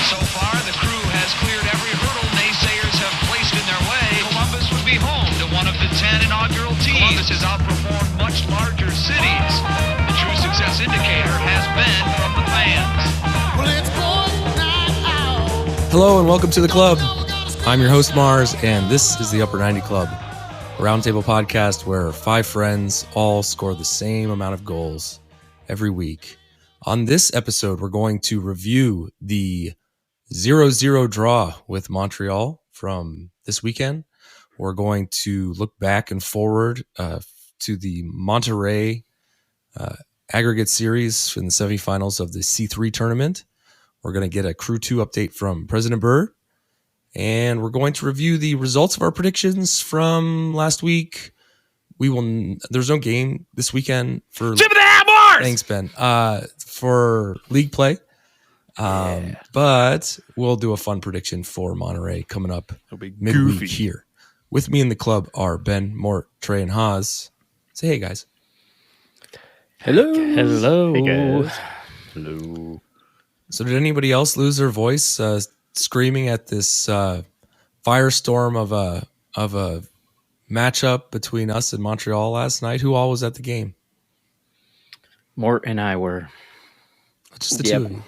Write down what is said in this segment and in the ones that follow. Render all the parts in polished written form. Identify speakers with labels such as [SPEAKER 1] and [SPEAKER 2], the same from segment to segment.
[SPEAKER 1] So far, the crew has cleared every hurdle naysayers have placed in their way. Columbus would be home to one of the 10 inaugural teams. Columbus has outperformed much larger cities. The true success indicator has been from the fans.
[SPEAKER 2] Hello and welcome to the club. I'm your host Mars, and this is the Upper 90 Club, a roundtable podcast where five friends all score the same amount of goals every week. On this episode, we're going to review the 0-0 draw with Montreal from this weekend. We're going to look back and forward to the Monterrey aggregate series in the semifinals of the C3 tournament. We're going to get a Crew 2 update from President Burr, and we're going to review the results of our predictions from last week. There's no game this weekend for
[SPEAKER 3] Tip of the hat, Mars!
[SPEAKER 2] Thanks, Ben. For league play. But we'll do a fun prediction for Monterey coming up midweek here. With me in the club are Ben, Mort, Trey, and Haas. Say hey, guys.
[SPEAKER 4] Hello.
[SPEAKER 3] Hello.
[SPEAKER 4] Hey, guys.
[SPEAKER 3] Hello.
[SPEAKER 2] So did anybody else lose their voice screaming at this firestorm of a matchup between us and Montreal last night? Who all was at the game?
[SPEAKER 4] Mort and I were.
[SPEAKER 2] Just the two of you.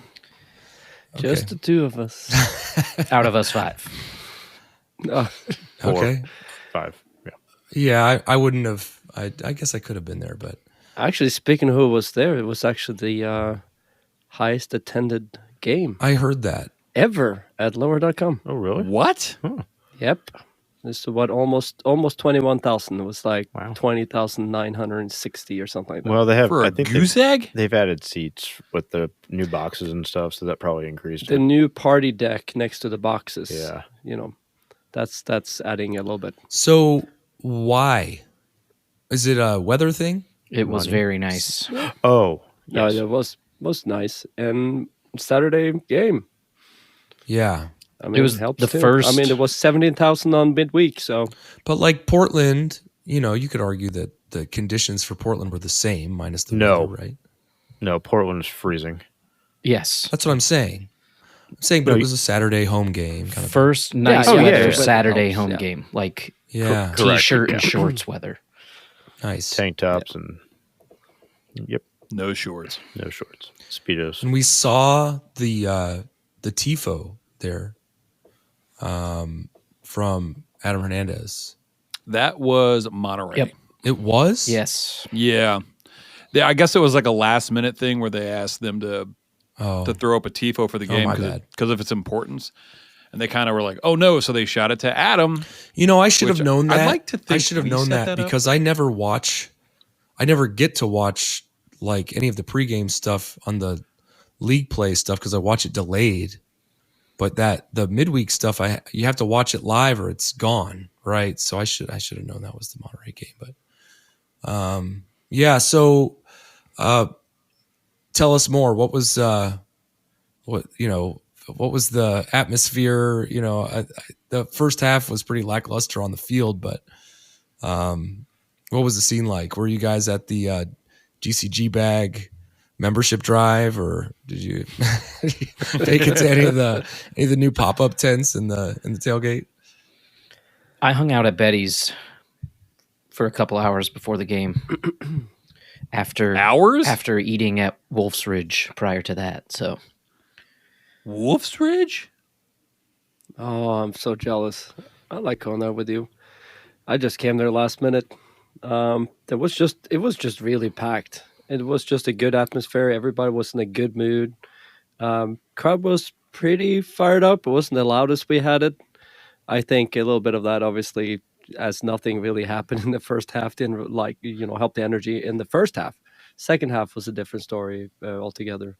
[SPEAKER 4] Just the two of us. Out of us five.
[SPEAKER 2] Okay.
[SPEAKER 3] 5. Yeah.
[SPEAKER 2] Yeah, I wouldn't have. I guess I could have been there, but
[SPEAKER 4] Actually, speaking of who was there, it was actually the highest attended game
[SPEAKER 2] I heard that.
[SPEAKER 4] ever at lower.com.
[SPEAKER 3] Oh, really?
[SPEAKER 5] What?
[SPEAKER 4] Yep. This is what almost 21,000. It was like
[SPEAKER 3] Wow.
[SPEAKER 4] 20,960 or something like that.
[SPEAKER 3] Well, they have.
[SPEAKER 5] For
[SPEAKER 3] I
[SPEAKER 5] a
[SPEAKER 3] think
[SPEAKER 5] goose egg?
[SPEAKER 3] they've added seats with the new boxes and stuff, so that probably increased
[SPEAKER 4] the
[SPEAKER 3] it.
[SPEAKER 4] new party deck next to the boxes.
[SPEAKER 3] Yeah.
[SPEAKER 4] You know, that's adding a little bit.
[SPEAKER 2] So why? Is it a weather thing?
[SPEAKER 5] It was
[SPEAKER 3] Money.
[SPEAKER 5] very nice.
[SPEAKER 3] Oh,
[SPEAKER 4] No,
[SPEAKER 3] yes.
[SPEAKER 4] it was nice. And Saturday game.
[SPEAKER 2] Yeah.
[SPEAKER 4] I mean,
[SPEAKER 5] was
[SPEAKER 4] helps
[SPEAKER 5] the
[SPEAKER 4] too.
[SPEAKER 5] first-
[SPEAKER 4] I mean, it was 17,000 on midweek, so
[SPEAKER 2] But like Portland, you could argue that the conditions for Portland were the same minus the
[SPEAKER 3] No.
[SPEAKER 2] weather, right?
[SPEAKER 3] No, Portland's freezing.
[SPEAKER 5] Yes.
[SPEAKER 2] That's what I'm saying. I'm saying, but
[SPEAKER 3] No,
[SPEAKER 2] it was a Saturday home game. Kind of.
[SPEAKER 5] First nice
[SPEAKER 4] Yeah,
[SPEAKER 5] weather
[SPEAKER 3] yeah.
[SPEAKER 5] Saturday
[SPEAKER 4] Helps,
[SPEAKER 5] home
[SPEAKER 4] yeah.
[SPEAKER 5] game. Like
[SPEAKER 2] Yeah.
[SPEAKER 3] Correct,
[SPEAKER 5] t-shirt and
[SPEAKER 3] yeah.
[SPEAKER 5] shorts weather.
[SPEAKER 2] Nice.
[SPEAKER 3] Tank tops and yep,
[SPEAKER 5] No shorts.
[SPEAKER 3] no shorts, speedos.
[SPEAKER 2] And we saw the tifo there from Adam Hernandez.
[SPEAKER 6] That was Monterrey.
[SPEAKER 5] Yep.
[SPEAKER 2] It was?
[SPEAKER 5] Yes.
[SPEAKER 6] Yeah. I guess it was like a last minute thing where they asked them to
[SPEAKER 2] Oh,
[SPEAKER 6] throw up a tifo for the
[SPEAKER 2] Oh,
[SPEAKER 6] game
[SPEAKER 2] my bad.
[SPEAKER 6] because of its importance. And they kind of were like, oh no. So they shot it to Adam.
[SPEAKER 2] I should have
[SPEAKER 6] Which
[SPEAKER 2] known
[SPEAKER 6] I'd
[SPEAKER 2] that.
[SPEAKER 6] like to think
[SPEAKER 2] I should have
[SPEAKER 6] we
[SPEAKER 2] known
[SPEAKER 6] set
[SPEAKER 2] that
[SPEAKER 6] that up.
[SPEAKER 2] because I never get to watch like any of the pregame stuff on the league play stuff because I watch it delayed. But the midweek stuff, you have to watch it live or it's gone, right? So I should have known that was the Monterey game. But yeah. So tell us more. What was what was the atmosphere? The first half was pretty lackluster on the field, but what was the scene like? Were you guys at the GCG bag membership drive, or did you take it to any of the new pop-up tents in the tailgate?
[SPEAKER 5] I hung out at Betty's for a couple hours before the game.
[SPEAKER 6] Hours?
[SPEAKER 5] After eating at Wolf's Ridge prior to that. So
[SPEAKER 6] Wolf's Ridge?
[SPEAKER 4] oh, I'm so jealous. I like going there with you. I just came there last minute. It was just really packed. It was just a good atmosphere. Everybody was in a good mood. Crowd was pretty fired up. It wasn't the loudest we had it. I think a little bit of that, obviously, as nothing really happened in the first half, didn't help the energy in the first half. Second half was a different story altogether.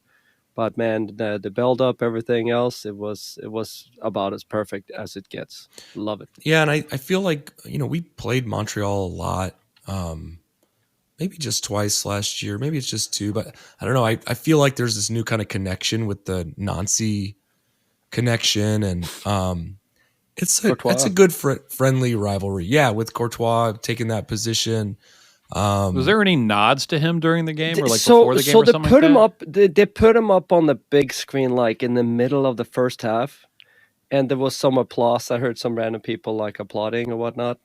[SPEAKER 4] But man, the build up, everything else, it was about as perfect as it gets. Love it.
[SPEAKER 2] Yeah, and I feel like we played Montreal a lot. Maybe just twice last year. Maybe it's just 2, but I don't know. I feel like there's this new kind of connection with the Nancy connection, and it's a good friendly rivalry. Yeah, with Courtois taking that position,
[SPEAKER 6] Was there any nods to him during the game or like
[SPEAKER 4] so
[SPEAKER 6] before the game
[SPEAKER 4] so
[SPEAKER 6] or
[SPEAKER 4] they
[SPEAKER 6] something
[SPEAKER 4] put
[SPEAKER 6] like
[SPEAKER 4] him
[SPEAKER 6] that?
[SPEAKER 4] up. They put him up on the big screen like in the middle of the first half, and there was some applause. I heard some random people like applauding or whatnot,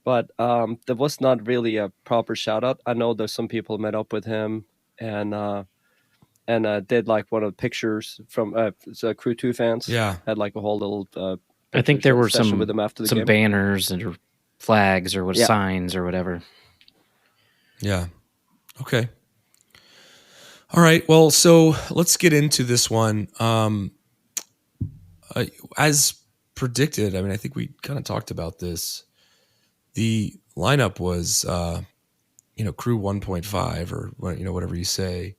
[SPEAKER 4] but there was not really a proper shout out. I know there's some people met up with him and did like one of the pictures from so Crew 2 fans.
[SPEAKER 2] Yeah.
[SPEAKER 4] Had like a whole little
[SPEAKER 5] I think
[SPEAKER 4] picture
[SPEAKER 5] there were
[SPEAKER 4] session with him after the
[SPEAKER 5] some
[SPEAKER 4] game.
[SPEAKER 5] banners and flags or
[SPEAKER 4] Yeah.
[SPEAKER 5] signs or whatever.
[SPEAKER 2] Yeah. Okay. All right. Well, so let's get into this one. As predicted, I mean, I think we kind of talked about this. The lineup was, Crew 1.5 or whatever you say.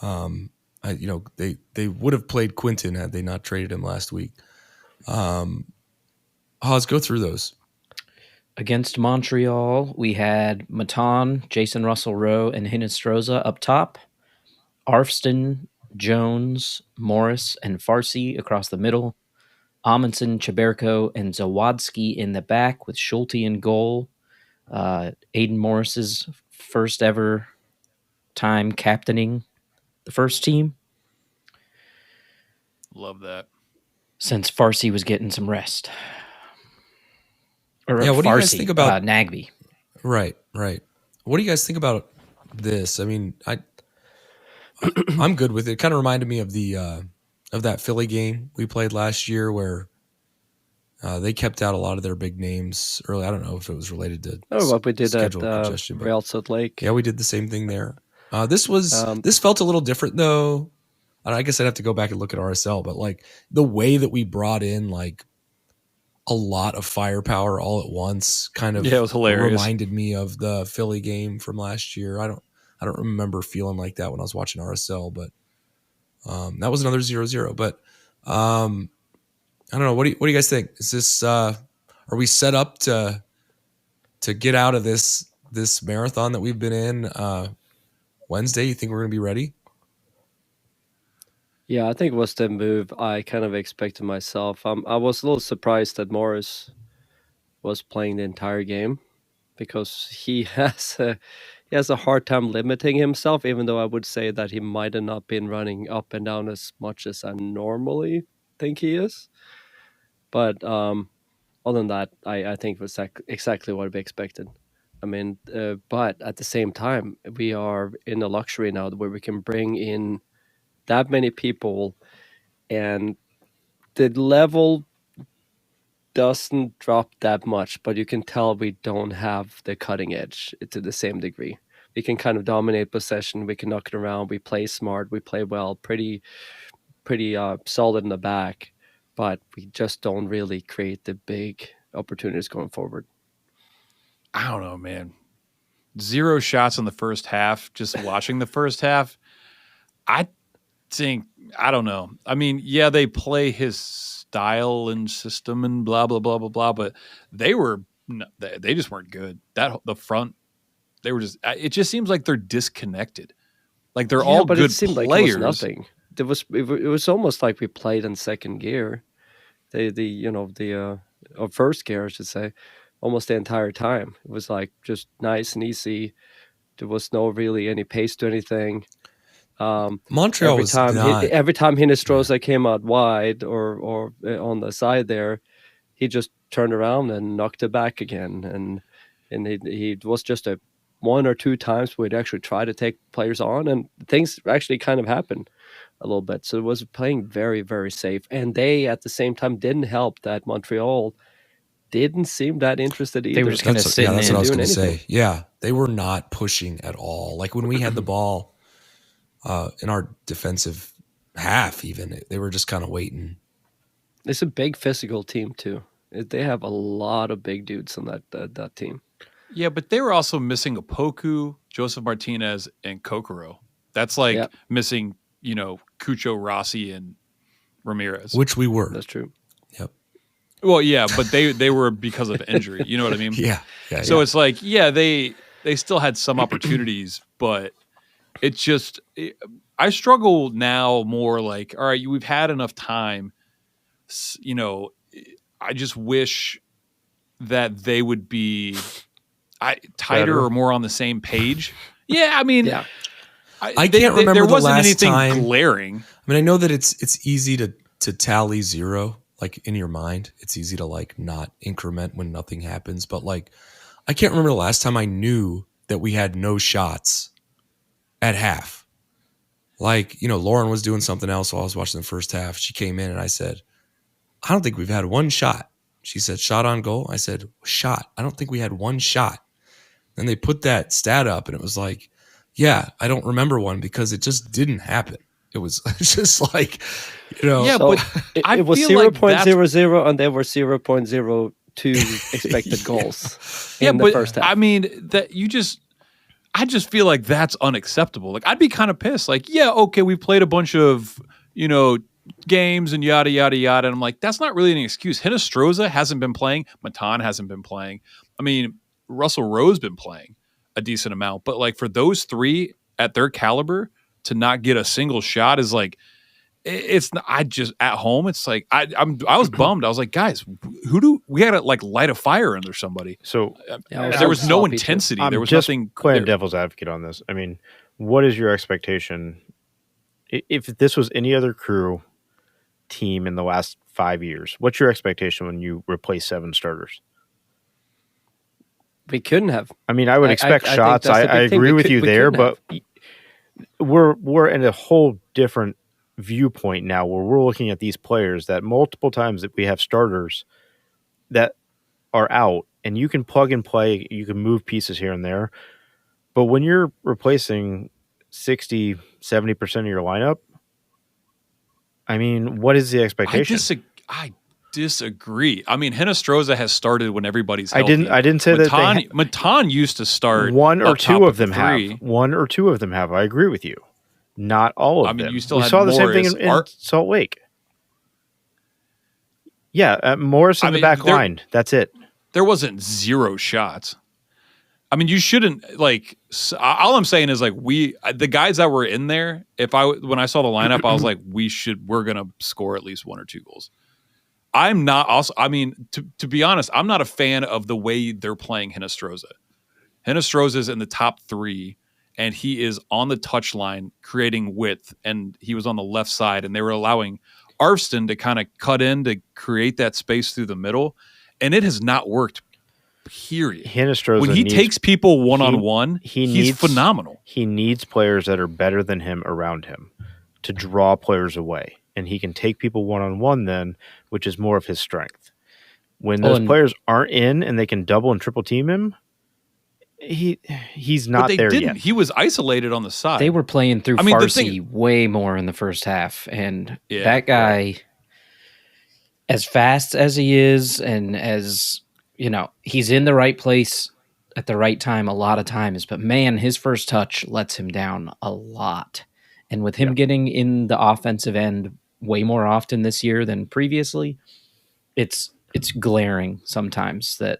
[SPEAKER 2] They would have played Quinton had they not traded him last week. Let's go through those.
[SPEAKER 5] Against Montreal, we had Matan, Jason Russell-Rowe, and Hinestroza up top. Arfston, Jones, Morris, and Farsi across the middle. Amundsen, Chaberko, and Zawadzki in the back with Schulte in goal. Aiden Morris's first ever time captaining the first team
[SPEAKER 6] Love that.
[SPEAKER 5] since Farsi was getting some rest. Or
[SPEAKER 2] Yeah, what do you guys
[SPEAKER 5] Farsi,
[SPEAKER 2] think about
[SPEAKER 5] Nagby?
[SPEAKER 2] Right. What do you guys think about this? I mean, I'm good with it. It kind of reminded me of that Philly game we played last year where they kept out a lot of their big names early. I don't know if it was related to
[SPEAKER 4] What we did at
[SPEAKER 2] schedule congestion, but
[SPEAKER 4] Real Salt Lake.
[SPEAKER 2] yeah, we did the same thing there. This felt a little different though. I guess I'd have to go back and look at RSL, but like the way that we brought in like a lot of firepower all at once kind of
[SPEAKER 6] it was hilarious.
[SPEAKER 2] reminded me of the Philly game from last year. I don't remember feeling like that when I was watching RSL, but that was another 0-0. But I don't know. What do you guys think? Is this are we set up to get out of this marathon that we've been in Wednesday? You think we're going to be ready?
[SPEAKER 4] Yeah, I think it was the move I kind of expected myself. I was a little surprised that Morris was playing the entire game because he has a hard time limiting himself, even though I would say that he might have not been running up and down as much as I normally think he is. But other than that, I think it was exactly what we expected. I mean, but at the same time, we are in a luxury now where we can bring in that many people and the level doesn't drop that much, but you can tell we don't have the cutting edge to the same degree. We can kind of dominate possession, we can knock it around, we play smart, we play well, pretty solid in the back, but we just don't really create the big opportunities going forward.
[SPEAKER 6] I don't know, man. 0 shots in the first half. Just watching the first half, I don't know. I mean, yeah, they play his style and system and blah blah blah blah blah, but they just weren't good. The front, they were just. It just seems like they're disconnected. Like they're all
[SPEAKER 4] but
[SPEAKER 6] good
[SPEAKER 4] it seemed
[SPEAKER 6] players.
[SPEAKER 4] like it was nothing. It was almost like we played in second gear, or first gear, I should say, almost the entire time. It was like just nice and easy. There was no really any pace to anything.
[SPEAKER 2] Montreal
[SPEAKER 4] every
[SPEAKER 2] was
[SPEAKER 4] time
[SPEAKER 2] not.
[SPEAKER 4] every time Hinestroza came out wide or on the side there, he just turned around and knocked it back again. And he was just a 1 or 2 times where he'd actually try to take players on, and things actually kind of happened a little bit. So it was playing very, very safe. And they, at the same time, didn't help that Montreal didn't seem that interested either.
[SPEAKER 5] They were just kind of sitting
[SPEAKER 2] that's
[SPEAKER 5] in.
[SPEAKER 2] what I was
[SPEAKER 4] doing
[SPEAKER 2] going to
[SPEAKER 4] anything.
[SPEAKER 2] say. Yeah, they were not pushing at all. Like when we had the ball in our defensive half, even they were just kind of waiting.
[SPEAKER 4] It's a big physical team too. They have a lot of big dudes on that team.
[SPEAKER 6] Yeah, but they were also missing Opoku, Joseph Martinez, and Kokoro. That's like missing, Cucho, Rossi, and Ramirez.
[SPEAKER 2] Which we were.
[SPEAKER 4] That's true.
[SPEAKER 2] Yep.
[SPEAKER 6] Well, yeah, but they were because of injury. You know what I mean?
[SPEAKER 2] Yeah.
[SPEAKER 6] So it's like, they still had some opportunities, but it's just I struggle now more like, all right, we've had enough time. I just wish that they would be tighter
[SPEAKER 3] Better.
[SPEAKER 6] or more on the same page. Yeah, I mean,
[SPEAKER 4] Yeah.
[SPEAKER 2] I can't remember
[SPEAKER 6] there
[SPEAKER 2] the
[SPEAKER 6] wasn't
[SPEAKER 2] last
[SPEAKER 6] anything
[SPEAKER 2] time.
[SPEAKER 6] glaring.
[SPEAKER 2] I mean, I know that it's easy to tally zero, like in your mind. It's easy to like not increment when nothing happens. But like, I can't remember the last time I knew that we had no shots at half. Like, Lauren was doing something else while I was watching the first half. She came in and I said, I don't think we've had one shot. She said, shot on goal. I said, shot. I don't think we had one shot. Then they put that stat up and it was like, yeah, I don't remember one because it just didn't happen. It was just like,
[SPEAKER 6] Yeah,
[SPEAKER 4] So
[SPEAKER 6] but
[SPEAKER 4] it was
[SPEAKER 6] feel like
[SPEAKER 4] 0.00 and there were 0.02 expected goals in the first half.
[SPEAKER 6] I mean, I just feel like that's unacceptable. Like, I'd be kind of pissed. Like, yeah, okay, we played a bunch of, games and yada, yada, yada. And I'm like, that's not really an excuse. Hinostroza hasn't been playing. Matan hasn't been playing. I mean, Russell Rowe's been playing a decent amount. But, like, for those three at their caliber to not get a single shot is like, it's not, I just at home. It's like I was bummed. I was like, guys, we had to like light a fire under somebody.
[SPEAKER 3] So
[SPEAKER 6] there was no intensity. There was
[SPEAKER 3] just
[SPEAKER 6] nothing.
[SPEAKER 3] Playing devil's advocate on this. I mean, what is your expectation if this was any other crew team in the last 5 years? What's your expectation when you replace 7 starters?
[SPEAKER 4] We couldn't have.
[SPEAKER 3] I mean, I would expect
[SPEAKER 4] I
[SPEAKER 3] shots.
[SPEAKER 4] think
[SPEAKER 3] I
[SPEAKER 4] that's the big thing.
[SPEAKER 3] agree with you
[SPEAKER 4] We
[SPEAKER 3] there,
[SPEAKER 4] couldn't
[SPEAKER 3] but we're in a whole different viewpoint now where we're looking at these players that multiple times that we have starters that are out and you can plug and play, you can move pieces here and there. But when you're replacing 60, 70% of your lineup, I mean, what is the expectation?
[SPEAKER 6] I disagree. I mean, Hinostroza has started when everybody's healthy.
[SPEAKER 3] I didn't say that
[SPEAKER 6] Matan used to start.
[SPEAKER 3] One or two of them
[SPEAKER 6] three.
[SPEAKER 3] have. One or two of them have. I agree with you. Not all of them.
[SPEAKER 6] You still
[SPEAKER 3] we
[SPEAKER 6] had
[SPEAKER 3] saw the
[SPEAKER 6] Morris.
[SPEAKER 3] same thing in Salt Lake. Yeah, Morris in the back line. That's it.
[SPEAKER 6] There wasn't 0 shots. I mean, you shouldn't like. All I'm saying is like the guys that were in there. When I saw the lineup, I was like, we're gonna score at least 1 or 2 goals. I'm not also. I mean, to be honest, I'm not a fan of the way they're playing Hinostroza. Hinostroza is in the top 3. And he is on the touch line creating width, and he was on the left side, and they were allowing Arfston to kind of cut in to create that space through the middle, and it has not worked, period.
[SPEAKER 3] Hinostroza
[SPEAKER 6] when he takes people one-on-one, he's phenomenal.
[SPEAKER 3] He needs players that are better than him around him to draw players away, and he can take people one-on-one then, which is more of his strength. When those players aren't in and they can double and triple team him, he's not there yet.
[SPEAKER 6] He was isolated on the side.
[SPEAKER 5] They were playing through Farsi way more in the first half, and that guy, as fast as he is, and as he's in the right place at the right time a lot of times. But man, his first touch lets him down a lot, and with him getting in the offensive end way more often this year than previously, it's glaring sometimes that.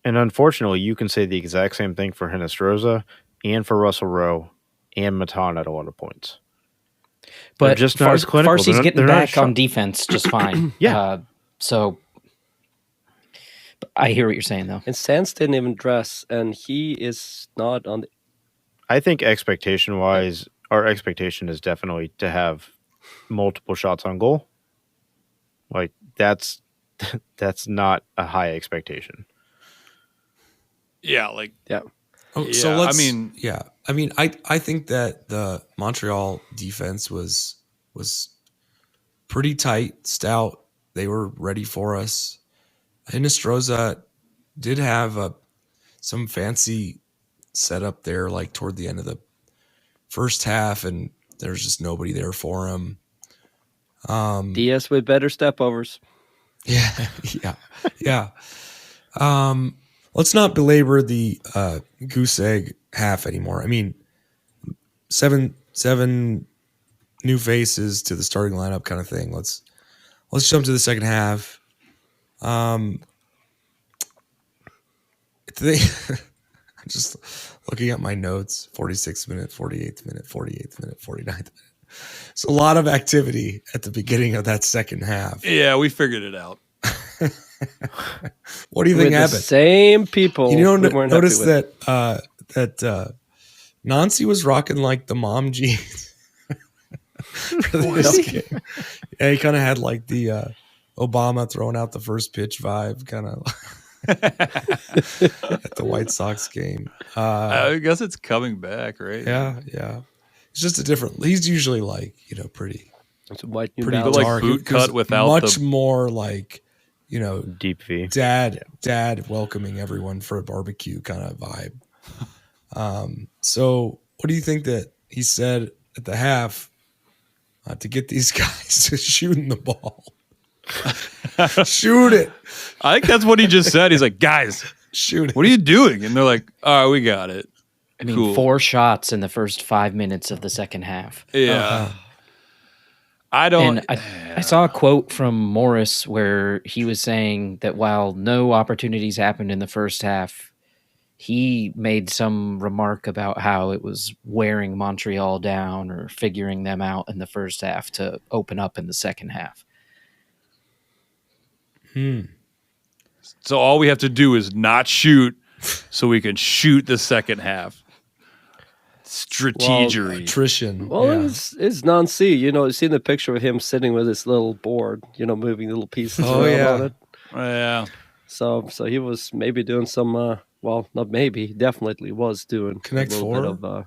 [SPEAKER 3] And unfortunately, you can say the exact same thing for Hinostroza and for Russell Rowe and Matan at a lot of points.
[SPEAKER 5] But
[SPEAKER 3] they're just not as clinical.
[SPEAKER 5] Farsi's getting back on defense just fine. So I hear what you're saying, though.
[SPEAKER 4] And Sands didn't even dress, and he is not on the...
[SPEAKER 3] I think expectation-wise, our expectation is definitely to have multiple shots on goal. Like, that's not a high expectation.
[SPEAKER 6] Yeah.
[SPEAKER 2] So let's. I think that the Montreal defense was pretty tight, stout. They were ready for us. Hinostroza did have some fancy setup there, like toward the end of the first half, and there's just nobody there for him.
[SPEAKER 4] DS with better stepovers.
[SPEAKER 2] Yeah. Let's not belabor the goose egg half anymore. I mean, seven new faces to the starting lineup kind of thing. Let's jump to the second half. I'm just looking at my notes. 46th minute, 48th minute, 48th minute, 49th minute. It's a lot of activity at the beginning of that second half.
[SPEAKER 6] Yeah, we figured it out.
[SPEAKER 2] What do you
[SPEAKER 4] with
[SPEAKER 2] think
[SPEAKER 4] the
[SPEAKER 2] happened?
[SPEAKER 4] same people.
[SPEAKER 2] You don't
[SPEAKER 4] we weren't
[SPEAKER 2] notice
[SPEAKER 4] happy with.
[SPEAKER 2] that Nancy was rocking like the mom jeans for this game. Yeah, he kind of had like the Obama throwing out the first pitch vibe, kind of at the White Sox game.
[SPEAKER 6] I guess it's coming back, right?
[SPEAKER 2] Yeah. It's just a different. He's usually like pretty
[SPEAKER 4] It's a white New
[SPEAKER 2] pretty
[SPEAKER 4] Balance.
[SPEAKER 6] like
[SPEAKER 2] dark.
[SPEAKER 6] boot
[SPEAKER 2] It was
[SPEAKER 6] cut without
[SPEAKER 2] much
[SPEAKER 6] the-
[SPEAKER 2] more like
[SPEAKER 3] Deep V.
[SPEAKER 2] dad welcoming everyone for a barbecue kind of vibe. So what do you think that he said at the half to get these guys to shooting the ball? Shoot it.
[SPEAKER 6] I think that's what he just said. He's like, guys,
[SPEAKER 2] Shoot it.
[SPEAKER 6] what are you doing? And they're like, all right, we got it.
[SPEAKER 5] I mean,
[SPEAKER 6] Cool.
[SPEAKER 5] 4 shots in the first 5 minutes of the second half.
[SPEAKER 6] Yeah. I don't.
[SPEAKER 5] And I saw a quote from Morris where he was saying that while no opportunities happened in the first half, he made some remark about how it was wearing Montreal down or figuring them out in the first half to open up in the second half.
[SPEAKER 6] So all we have to do is not shoot so we can shoot the second half. Strategery.
[SPEAKER 2] Attrition.
[SPEAKER 4] Well,
[SPEAKER 2] yeah.
[SPEAKER 4] it's Nancy. You seen the picture of him sitting with his little board, moving little pieces
[SPEAKER 2] Oh,
[SPEAKER 4] around
[SPEAKER 2] yeah.
[SPEAKER 4] on it.
[SPEAKER 6] Yeah.
[SPEAKER 4] So he was maybe doing some, well, not maybe, he definitely was doing
[SPEAKER 2] Connect
[SPEAKER 4] a little
[SPEAKER 2] Four?
[SPEAKER 4] bit of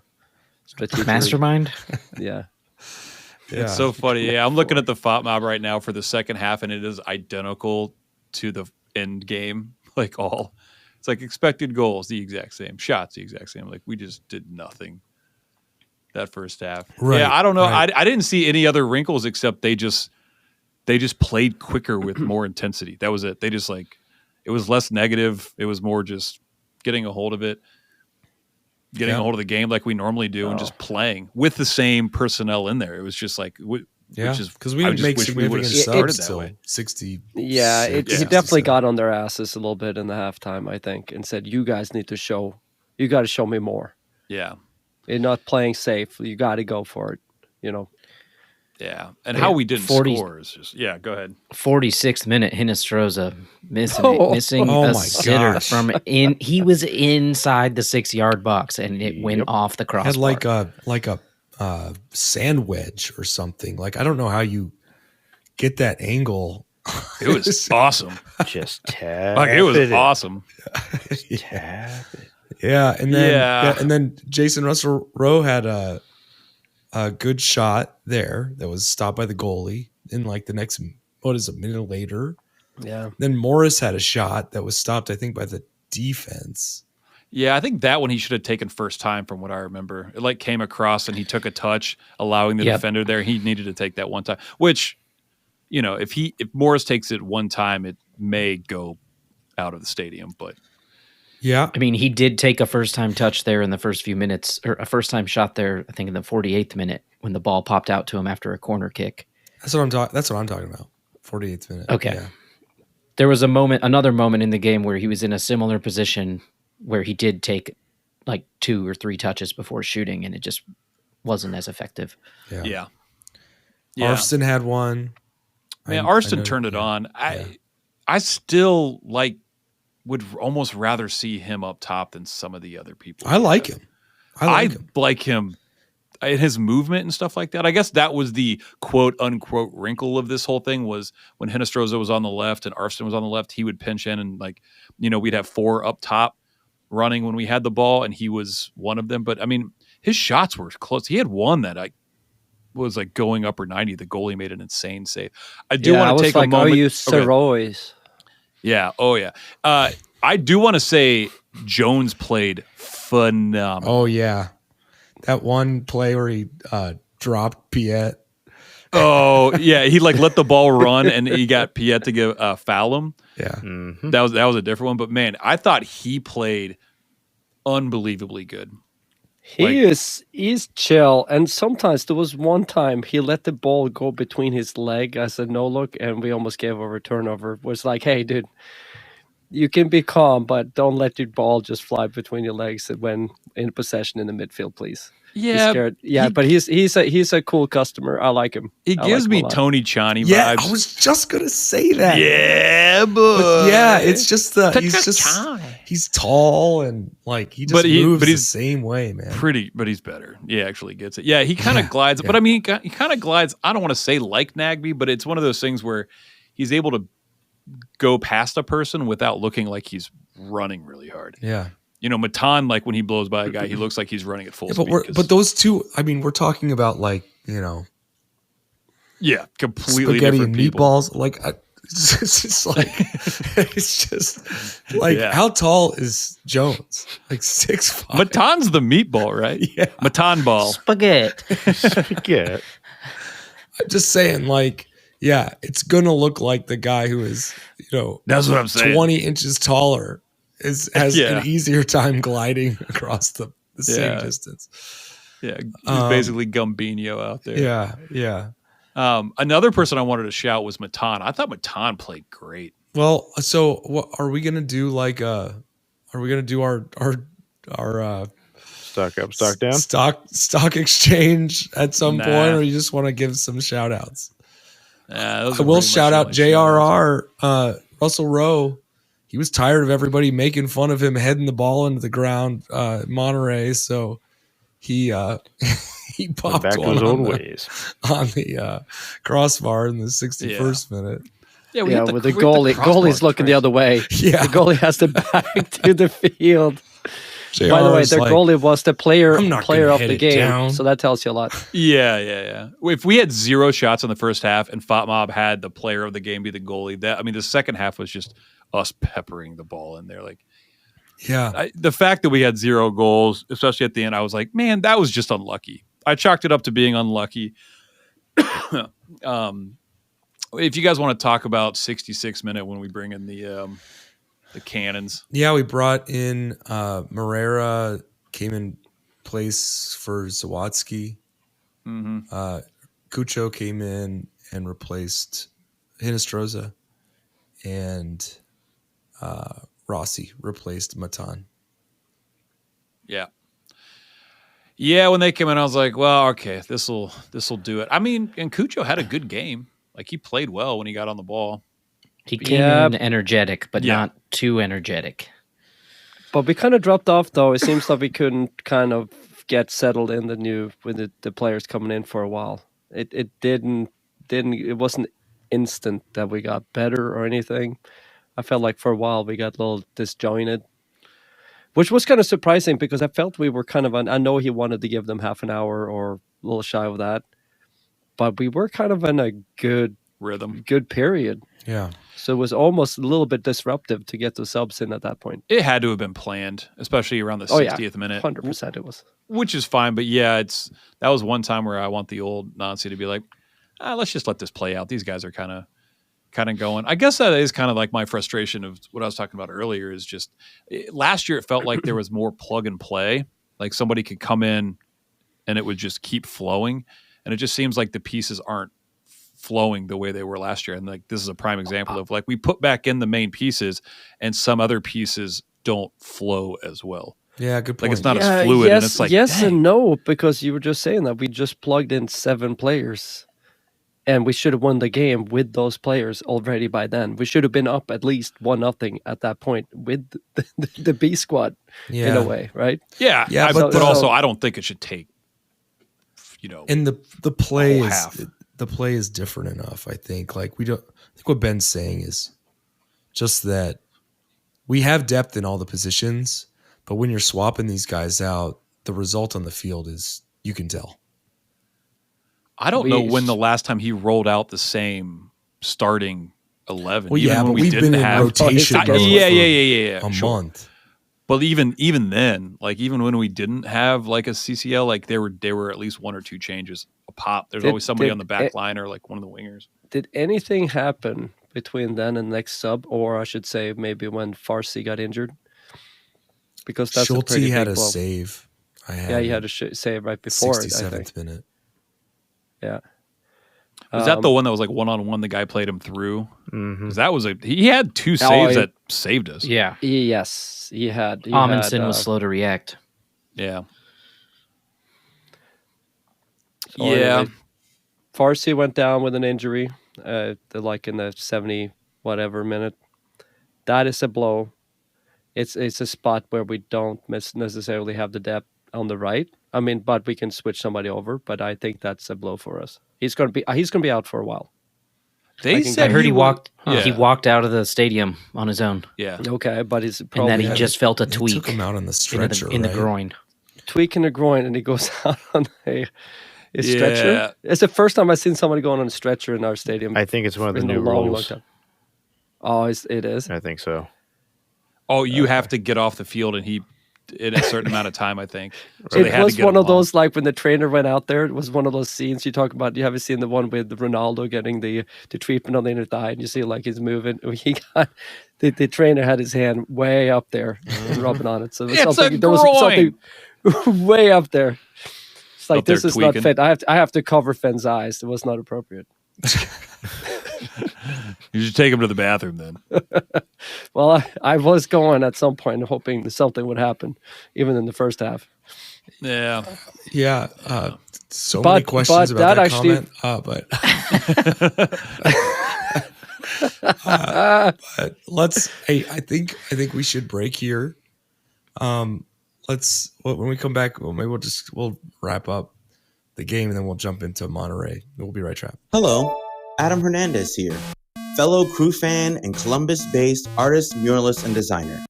[SPEAKER 4] strategic.
[SPEAKER 5] Mastermind?
[SPEAKER 4] Yeah.
[SPEAKER 2] Yeah.
[SPEAKER 6] It's so funny. Yeah, I'm looking at the FOP mob right now for the second half, and it is identical to the end game. It's like expected goals, the exact same. Shots, the exact same. Like, we just did nothing that first half.
[SPEAKER 2] Right,
[SPEAKER 6] Yeah, I don't know.
[SPEAKER 2] right.
[SPEAKER 6] I didn't see any other wrinkles except they just played quicker with more intensity. That was it. They just it was less negative. It was more just getting a hold of it, getting a hold of the game like we normally do, and just playing with the same personnel in there. It was just
[SPEAKER 2] because we
[SPEAKER 6] I
[SPEAKER 2] didn't
[SPEAKER 6] just
[SPEAKER 2] make
[SPEAKER 6] wish we would've
[SPEAKER 2] significant
[SPEAKER 6] started
[SPEAKER 2] subs
[SPEAKER 6] that
[SPEAKER 2] till
[SPEAKER 6] way.
[SPEAKER 2] 60.
[SPEAKER 4] Yeah, he
[SPEAKER 2] 67.
[SPEAKER 4] definitely got on their asses a little bit in the halftime, I think, and said, you guys need to you got to show me more.
[SPEAKER 6] Yeah.
[SPEAKER 4] You're not playing safe. You got to go for it,
[SPEAKER 6] Yeah. And how we didn't
[SPEAKER 5] 40
[SPEAKER 6] score is just, yeah, go ahead.
[SPEAKER 5] 46th minute, Hinestroza missing
[SPEAKER 2] Oh
[SPEAKER 5] a
[SPEAKER 2] my
[SPEAKER 5] sitter
[SPEAKER 2] gosh.
[SPEAKER 5] from in. He was inside the 6-yard box and it went off the crossbar.
[SPEAKER 2] Had like a sand wedge or something. Like I don't know how you get that angle.
[SPEAKER 6] It was awesome.
[SPEAKER 3] Just tap
[SPEAKER 6] It was
[SPEAKER 3] it in.
[SPEAKER 6] awesome.
[SPEAKER 3] Tap it.
[SPEAKER 2] Yeah, and then
[SPEAKER 6] Yeah.
[SPEAKER 2] and then Jason Russell Rowe had a good shot there that was stopped by the goalie in like the next a minute later.
[SPEAKER 4] Yeah.
[SPEAKER 2] Then Morris had a shot that was stopped, I think, by the defense.
[SPEAKER 6] Yeah, I think that one he should have taken first time from what I remember. It came across and he took a touch, allowing the
[SPEAKER 5] Yep.
[SPEAKER 6] defender there. He needed to take that one time, which, if Morris takes it one time, it may go out of the stadium, but
[SPEAKER 2] Yeah,
[SPEAKER 5] I mean, he did take a first-time touch there in the first few minutes, or a first-time shot there, I think, in the 48th minute when the ball popped out to him after a corner kick.
[SPEAKER 2] that's what I'm talking about. 48th minute.
[SPEAKER 5] Okay.
[SPEAKER 2] Yeah.
[SPEAKER 5] There was another moment in the game where he was in a similar position where he did take like 2 or 3 touches before shooting, and it just wasn't as effective.
[SPEAKER 6] yeah.
[SPEAKER 2] Arston had one.
[SPEAKER 6] Man,
[SPEAKER 2] I
[SPEAKER 6] Arston
[SPEAKER 2] know-
[SPEAKER 6] turned it
[SPEAKER 2] yeah.
[SPEAKER 6] on.
[SPEAKER 2] Yeah.
[SPEAKER 6] I still would almost rather see him up top than some of the other people.
[SPEAKER 2] I like him.
[SPEAKER 6] I like him in his movement and stuff like that. I guess that was the quote unquote wrinkle of this whole thing was when Hinestroza was on the left and Arston was on the left, he would pinch in and we'd have 4 up top running when we had the ball and he was one of them. But I mean, his shots were close. He had one that was going upper 90. The goalie made an insane save. I do want to take a moment.
[SPEAKER 4] Are you
[SPEAKER 6] Okay.
[SPEAKER 4] Saroys?
[SPEAKER 6] Yeah. Oh, yeah. I do want to say Jones played phenomenal.
[SPEAKER 2] Oh yeah, that one play where he dropped Piet.
[SPEAKER 6] Oh, yeah. He let the ball run and he got Piet to give foul him.
[SPEAKER 2] Yeah,
[SPEAKER 3] Mhm.
[SPEAKER 6] That was a different one. But man, I thought he played unbelievably good.
[SPEAKER 4] He's chill, and sometimes there was one time he let the ball go between his leg as a no look, and we almost gave over a turnover. It was like, hey, dude, you can be calm, but don't let your ball just fly between your legs when in possession in the midfield, please.
[SPEAKER 6] Yeah,
[SPEAKER 4] scared. Yeah, but he's a cool customer. I like him.
[SPEAKER 6] He
[SPEAKER 4] I
[SPEAKER 6] gives
[SPEAKER 4] like him
[SPEAKER 6] me
[SPEAKER 4] a lot.
[SPEAKER 6] Tony Chani
[SPEAKER 2] Yeah,
[SPEAKER 6] vibes.
[SPEAKER 2] I was just gonna say that.
[SPEAKER 6] Yeah, boy.
[SPEAKER 2] But yeah, it's just he's tall and like he just moves the same way, man.
[SPEAKER 6] But he's better. He actually gets it. Yeah, he kind of glides.
[SPEAKER 2] Yeah.
[SPEAKER 6] But I mean, he kind of glides. I don't want to say like Nagby, but it's one of those things where he's able to go past a person without looking like he's running really hard.
[SPEAKER 2] Yeah.
[SPEAKER 6] You know, Matan, like when he blows by a guy, he looks like he's running at full speed.
[SPEAKER 2] But those two, I mean, we're talking about like,
[SPEAKER 6] completely
[SPEAKER 2] spaghetti
[SPEAKER 6] different
[SPEAKER 2] and
[SPEAKER 6] people.
[SPEAKER 2] meatballs. Like, it's just like, it's just like, how tall is Jones? Like 6'5".
[SPEAKER 6] Matan's the meatball, right?
[SPEAKER 2] Yeah.
[SPEAKER 6] Matan ball.
[SPEAKER 5] Spaghetti.
[SPEAKER 3] Yeah.
[SPEAKER 2] I'm just saying, like, yeah, it's gonna look like the guy who is,
[SPEAKER 6] That's what I'm saying.
[SPEAKER 2] 20 inches taller has an easier time gliding across the same distance.
[SPEAKER 6] Yeah, he's basically Gumbino out there.
[SPEAKER 2] Yeah.
[SPEAKER 6] Another person I wanted to shout was Matan. I thought Matan played great.
[SPEAKER 2] Well, so what are we gonna do? Like, are we gonna do our
[SPEAKER 3] Stock up, stock down.
[SPEAKER 2] stock exchange at some point, or you just want to give some shout outs? I will shout out JRR, Russell Rowe. He was tired of everybody making fun of him heading the ball into the ground, Monterey. So he popped
[SPEAKER 3] back
[SPEAKER 2] one
[SPEAKER 3] his own
[SPEAKER 2] on
[SPEAKER 3] ways
[SPEAKER 2] on the crossbar in the 61st minute.
[SPEAKER 4] Yeah, with the goalie's looking the other way.
[SPEAKER 2] Yeah.
[SPEAKER 4] The goalie has to back to the field.
[SPEAKER 2] JR
[SPEAKER 4] By the way,
[SPEAKER 2] is
[SPEAKER 4] their
[SPEAKER 2] like,
[SPEAKER 4] goalie was the player
[SPEAKER 2] I'm not gonna
[SPEAKER 4] of
[SPEAKER 2] hit
[SPEAKER 4] the
[SPEAKER 2] it
[SPEAKER 4] game,
[SPEAKER 2] down.
[SPEAKER 4] so that tells you a lot.
[SPEAKER 6] Yeah. If we had 0 shots in the first half and Fatmob had the player of the game be the goalie, the second half was just us peppering the ball in there. Like, the fact that we had 0 goals, especially at the end, I was like, man, that was just unlucky. I chalked it up to being unlucky. If you guys want to talk about 66 minute when we bring in the cannons.
[SPEAKER 2] Yeah, we brought in Moreira, came in place for Zawadzki.
[SPEAKER 6] Mm-hmm.
[SPEAKER 2] Cucho came in and replaced Hinestroza, and Rossi replaced Matan.
[SPEAKER 6] Yeah, when they came in, I was like, well, okay, this'll do it. I mean, and Cucho had a good game. Like, he played well when he got on the ball.
[SPEAKER 5] He came in energetic, but not too energetic.
[SPEAKER 4] But we kind of dropped off, though. It seems like we couldn't kind of get settled in with the players coming in for a while. It wasn't instant that we got better or anything. I felt like for a while we got a little disjointed, which was kind of surprising because I felt we were kind of I know he wanted to give them half an hour or a little shy of that, but we were kind of in a good
[SPEAKER 6] rhythm,
[SPEAKER 4] good period.
[SPEAKER 2] Yeah.
[SPEAKER 4] So it was almost a little bit disruptive to get the subs in at that point.
[SPEAKER 6] It had to have been planned, especially around the 60th minute.
[SPEAKER 4] 100% it was.
[SPEAKER 6] Which is fine, but yeah, that was one time where I want the old Nancy to be like, let's just let this play out. These guys are kind of going. I guess that is kind of like my frustration of what I was talking about earlier is just last year it felt like there was more plug and play. Like somebody could come in and it would just keep flowing. And it just seems like the pieces aren't flowing the way they were last year. And like this is a prime example of like we put back in the main pieces and some other pieces don't flow as well.
[SPEAKER 2] Yeah, good point.
[SPEAKER 6] Like it's not as fluid.
[SPEAKER 4] Yes,
[SPEAKER 6] and it's like,
[SPEAKER 4] yes and no, because you were just saying that we just plugged in 7 players and we should have won the game with those players already by then. We should have been up at least 1-0 at that point with the B squad in a way, right?
[SPEAKER 6] Yeah. But also I don't think it should take,
[SPEAKER 2] and the play is different enough. I think I think what Ben's saying is just that we have depth in all the positions, but when you're swapping these guys out, the result on the field is you can tell.
[SPEAKER 6] I don't know when the last time he rolled out the same starting 11.
[SPEAKER 2] Well, yeah, but we've been in rotation for a month.
[SPEAKER 6] But even then, like even when we didn't have like a CCL, like there were at least 1 or 2 changes a pop. There's always somebody on the back line or like one of the wingers.
[SPEAKER 4] Did anything happen between then and next sub, or I should say maybe when Farsi got injured? Because that's
[SPEAKER 2] Schulte
[SPEAKER 4] a pretty
[SPEAKER 2] had
[SPEAKER 4] big
[SPEAKER 2] a
[SPEAKER 4] blow.
[SPEAKER 2] save.
[SPEAKER 4] He had a save right before
[SPEAKER 2] 67th minute.
[SPEAKER 4] Yeah.
[SPEAKER 6] Was that the one that was like 1-on-1? The guy played him through. Mm-hmm. That was he had 2 saves that saved us.
[SPEAKER 5] Yeah.
[SPEAKER 4] Yes, he had.
[SPEAKER 5] Amundsen was slow to react.
[SPEAKER 6] Yeah.
[SPEAKER 4] So anyway, Farsi went down with an injury, like in the 70 whatever minute. That is a blow. It's a spot where we don't necessarily have the depth on the right. I mean, but we can switch somebody over. But I think that's a blow for us. He's gonna be out for a while.
[SPEAKER 6] They
[SPEAKER 4] I
[SPEAKER 6] said
[SPEAKER 5] I heard he walked.
[SPEAKER 6] Yeah.
[SPEAKER 5] He walked out of the stadium on his own,
[SPEAKER 6] Yeah.
[SPEAKER 4] Okay, but he's
[SPEAKER 5] and
[SPEAKER 4] probably
[SPEAKER 5] that he just felt a
[SPEAKER 2] They
[SPEAKER 5] tweak
[SPEAKER 2] took him out on the
[SPEAKER 5] in
[SPEAKER 2] stretcher,
[SPEAKER 5] the
[SPEAKER 2] right?
[SPEAKER 5] groin.
[SPEAKER 4] tweak in the groin, and he goes out on a stretcher.
[SPEAKER 6] Yeah.
[SPEAKER 4] It's the first time I've seen somebody going on a stretcher in our stadium.
[SPEAKER 3] I think it's one of the
[SPEAKER 4] in a
[SPEAKER 3] new
[SPEAKER 4] long
[SPEAKER 3] rules.
[SPEAKER 4] time. Oh, it is.
[SPEAKER 3] I think so.
[SPEAKER 6] Oh, you have to get off the field, and he in a certain amount of time, I think. So they
[SPEAKER 4] It
[SPEAKER 6] had to
[SPEAKER 4] was
[SPEAKER 6] get
[SPEAKER 4] one
[SPEAKER 6] him
[SPEAKER 4] of those
[SPEAKER 6] off.
[SPEAKER 4] like when the trainer went out there. It was one of those scenes you talk about. You haven't seen the one with Ronaldo getting the treatment on the inner thigh, and you see like he's moving. He got the trainer had his hand way up there and rubbing on it. So
[SPEAKER 6] It's
[SPEAKER 4] there was something way up there. It's like
[SPEAKER 6] Up there
[SPEAKER 4] this is
[SPEAKER 6] tweaking.
[SPEAKER 4] not fit. I have to cover Finn's eyes. It was not appropriate.
[SPEAKER 6] You should take him to the bathroom then.
[SPEAKER 4] Well, I was going at some point hoping that something would happen, even in the first half.
[SPEAKER 6] Yeah.
[SPEAKER 2] Yeah. So
[SPEAKER 4] But-
[SPEAKER 2] many questions
[SPEAKER 4] but
[SPEAKER 2] about
[SPEAKER 4] that
[SPEAKER 2] that
[SPEAKER 4] actually-
[SPEAKER 2] comment. But let's. Hey, I think we should break here. Let's when we come back. Well, maybe we'll wrap up the game and then we'll jump into Monterrey. We'll be right back.
[SPEAKER 7] Hello, Adam Hernandez here, fellow crew fan and Columbus-based artist, muralist, and designer.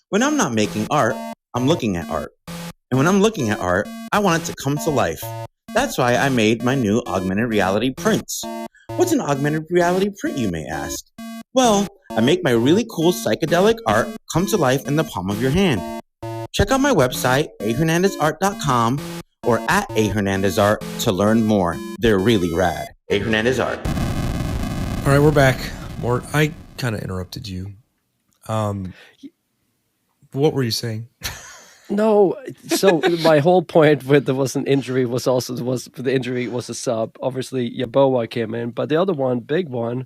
[SPEAKER 7] When I'm not making art, I'm looking at art. And when I'm looking at art, I want it to come to life. That's why I made my new augmented reality prints. What's an augmented reality print, you may ask? Well, I make my really cool psychedelic art come to life in the palm of your hand. Check out my website, ahernandezart.com, or at ahernandezart to learn more. They're really rad. ahernandezart.
[SPEAKER 2] All right, we're back. Mort, I kind of interrupted you. What were you saying?
[SPEAKER 4] No, so my whole point with there was an injury was the injury was a sub. Obviously, Yaboa came in, but the other one, big one,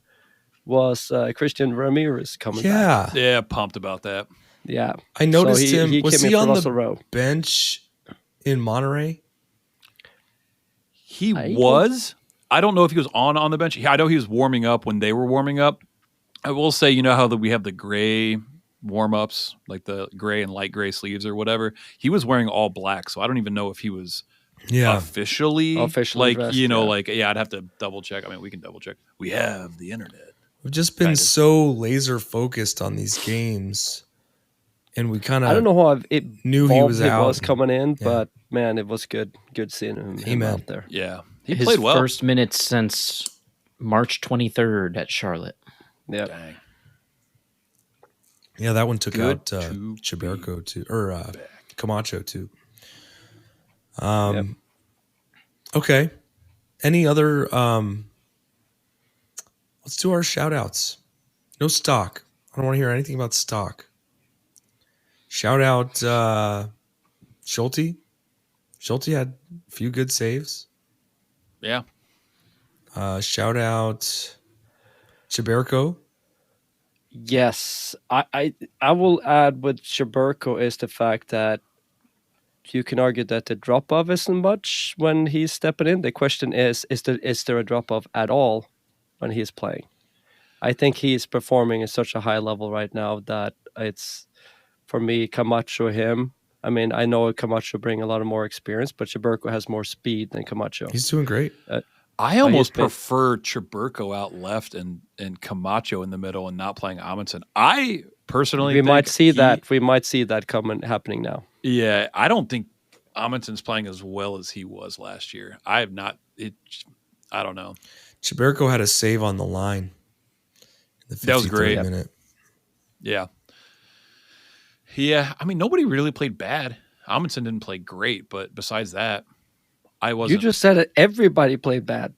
[SPEAKER 4] was Christian Ramirez coming back.
[SPEAKER 6] Yeah, pumped about that.
[SPEAKER 4] Yeah,
[SPEAKER 2] I noticed him. Was
[SPEAKER 4] came
[SPEAKER 2] he
[SPEAKER 4] in for
[SPEAKER 2] on
[SPEAKER 4] Russell
[SPEAKER 2] the
[SPEAKER 4] Rowe.
[SPEAKER 2] bench in Monterrey?
[SPEAKER 6] He was. I don't know if he was on the bench. I know he was warming up when they were warming up. I will say, you know how we have the gray warm-ups, like the gray and light gray sleeves or whatever. He was wearing all black, so I don't even know if he was officially like
[SPEAKER 4] dressed,
[SPEAKER 6] I'd have to double check. I mean, we can double check. We have the internet.
[SPEAKER 2] We've just been so laser focused on these games, and we kind of
[SPEAKER 4] I don't know how
[SPEAKER 2] knew he was out.
[SPEAKER 4] Was coming in, but man, it was good seeing him out there.
[SPEAKER 6] Yeah, he
[SPEAKER 5] His
[SPEAKER 6] played well.
[SPEAKER 5] first minutes since March 23rd at Charlotte.
[SPEAKER 4] Yeah.
[SPEAKER 6] Dang.
[SPEAKER 2] Yeah, that one took
[SPEAKER 6] Good
[SPEAKER 2] out
[SPEAKER 6] to
[SPEAKER 2] Chiberco too, or Camacho too.
[SPEAKER 4] Yep.
[SPEAKER 2] Okay. Any other? Let's do our shout outs. No stock. I don't want to hear anything about stock. Shout out Schulte. Schulte had a few good saves.
[SPEAKER 6] Yeah.
[SPEAKER 2] Shout out Chiberco.
[SPEAKER 4] Yes, I will add with Shaberko is the fact that you can argue that the drop off isn't much when he's stepping in. The question is there a drop off at all when he's playing? I think he's performing at such a high level right now that it's, for me, Camacho, him. I mean, I know Camacho bring a lot of more experience, but Shaberko has more speed than Camacho.
[SPEAKER 2] He's doing great.
[SPEAKER 6] I almost prefer Chiberco out left and Camacho in the middle and not playing Amundsen. I personally think
[SPEAKER 4] might see that. We might see that happening now.
[SPEAKER 6] Yeah, I don't think Amundsen's playing as well as he was last year. I have not. I don't know.
[SPEAKER 2] Chiberco had a save on the line. In the
[SPEAKER 6] That was great.
[SPEAKER 2] minute.
[SPEAKER 6] Yeah. Yeah, I mean, nobody really played bad. Amundsen didn't play great, but besides that, I wasn't.
[SPEAKER 4] You just said it. Everybody played bad.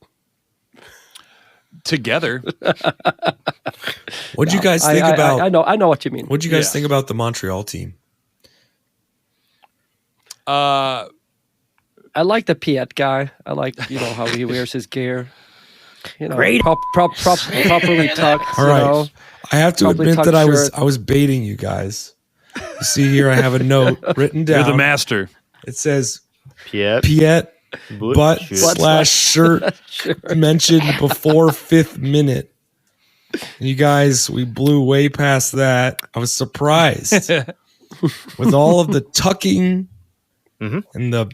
[SPEAKER 6] Together.
[SPEAKER 2] What'd you guys think about?
[SPEAKER 4] I know what you mean.
[SPEAKER 2] What'd you guys think about the Montreal team?
[SPEAKER 6] Uh,
[SPEAKER 4] I like the Piet guy. I like how he wears his gear.
[SPEAKER 5] Great.
[SPEAKER 4] Properly tucked.
[SPEAKER 2] All right.
[SPEAKER 4] know.
[SPEAKER 2] I have to
[SPEAKER 4] Probably
[SPEAKER 2] admit that
[SPEAKER 4] tucked
[SPEAKER 2] I was baiting you guys. You see here, I have a note written down.
[SPEAKER 6] you're the master.
[SPEAKER 2] It says
[SPEAKER 3] Piet.
[SPEAKER 2] Piet butt slash shirt mentioned before 5th minute. You guys, we blew way past that. I was surprised with all of the tucking and the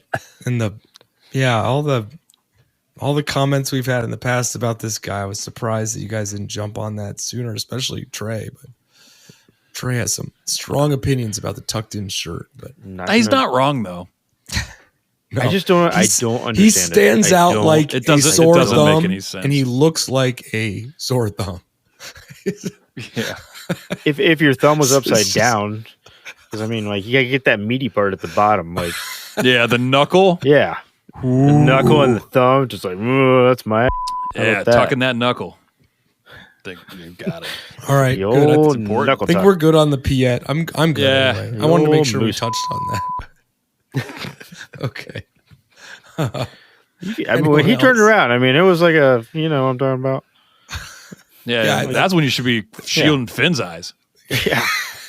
[SPEAKER 2] all the comments we've had in the past about this guy. I was surprised that you guys didn't jump on that sooner, especially Trey. But Trey has some strong opinions about the tucked in shirt. But
[SPEAKER 6] he's not wrong though.
[SPEAKER 3] No, I don't understand.
[SPEAKER 2] He stands out like a sore thumb,
[SPEAKER 6] make any sense.
[SPEAKER 2] and he looks like a sore thumb.
[SPEAKER 6] Yeah.
[SPEAKER 3] If your thumb was upside down, because I mean, like you gotta get that meaty part at the bottom, like
[SPEAKER 6] yeah, the knuckle.
[SPEAKER 3] Yeah, the knuckle and the thumb, just like that's my.
[SPEAKER 6] Yeah, tucking that knuckle. Think you got it.
[SPEAKER 2] All right,
[SPEAKER 3] the
[SPEAKER 2] good.
[SPEAKER 3] old
[SPEAKER 2] I
[SPEAKER 3] knuckle
[SPEAKER 2] think
[SPEAKER 3] tuck.
[SPEAKER 2] we're good on the Piet. I'm good.
[SPEAKER 6] Yeah.
[SPEAKER 2] Anyway. I wanted to make sure we
[SPEAKER 3] moose.
[SPEAKER 2] touched on that. Okay.
[SPEAKER 3] I mean, when he turned around, I mean, it was like a, you know, what I'm talking about.
[SPEAKER 6] Yeah, that's when you should be shielding Finn's eyes.
[SPEAKER 3] Yeah.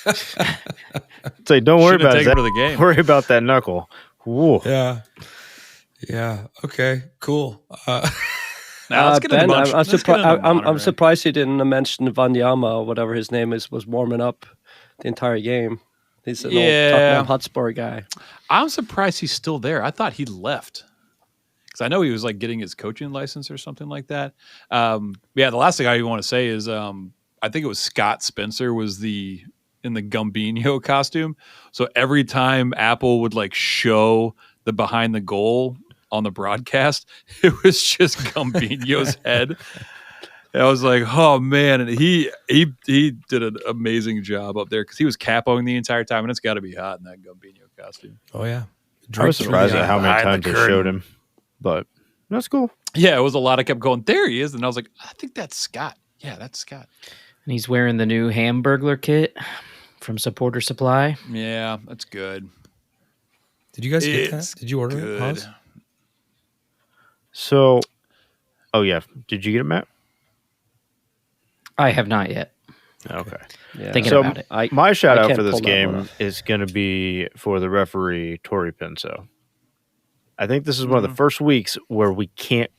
[SPEAKER 3] It's like, don't worry about
[SPEAKER 6] take
[SPEAKER 3] that.
[SPEAKER 6] it for the game.
[SPEAKER 3] Worry about that knuckle. Whoa.
[SPEAKER 2] Yeah. Okay. Cool.
[SPEAKER 6] Now let's get
[SPEAKER 4] Ben,
[SPEAKER 6] into Monterrey.
[SPEAKER 4] I'm surprised he didn't mention Wanyama or whatever his name is was warming up the entire game. He's an old Tottenham Hotspur guy.
[SPEAKER 6] I'm surprised he's still there. I thought he left because I know he was like getting his coaching license or something like that. The last thing I want to say is I think it was Scott Spencer was in the Gambino costume. So every time Apple would like show the behind the goal on the broadcast, it was just Gambino's head. And I was like, oh man, and he did an amazing job up there because he was capoing the entire time, and it's got to be hot in that Gambino costume.
[SPEAKER 2] Oh yeah,
[SPEAKER 3] I was surprised at how many times they showed him, but that's cool.
[SPEAKER 6] Yeah, it was a lot. I kept going, there he is, and I was like, I think that's Scott. Yeah, that's Scott.
[SPEAKER 5] And he's wearing the new Hamburglar kit from Supporter Supply.
[SPEAKER 6] Yeah, that's good.
[SPEAKER 2] Did you guys get that? Did you order it? Hans?
[SPEAKER 3] So, oh yeah, did you get it, Matt?
[SPEAKER 5] I have not yet.
[SPEAKER 3] Okay.
[SPEAKER 4] Yeah.
[SPEAKER 5] Thinking about it.
[SPEAKER 3] My shout out
[SPEAKER 4] can't
[SPEAKER 3] for this
[SPEAKER 4] pull that one
[SPEAKER 3] game
[SPEAKER 4] off.
[SPEAKER 3] is going to be for the referee, Tori Pinso. I think this is one of the first weeks where we can't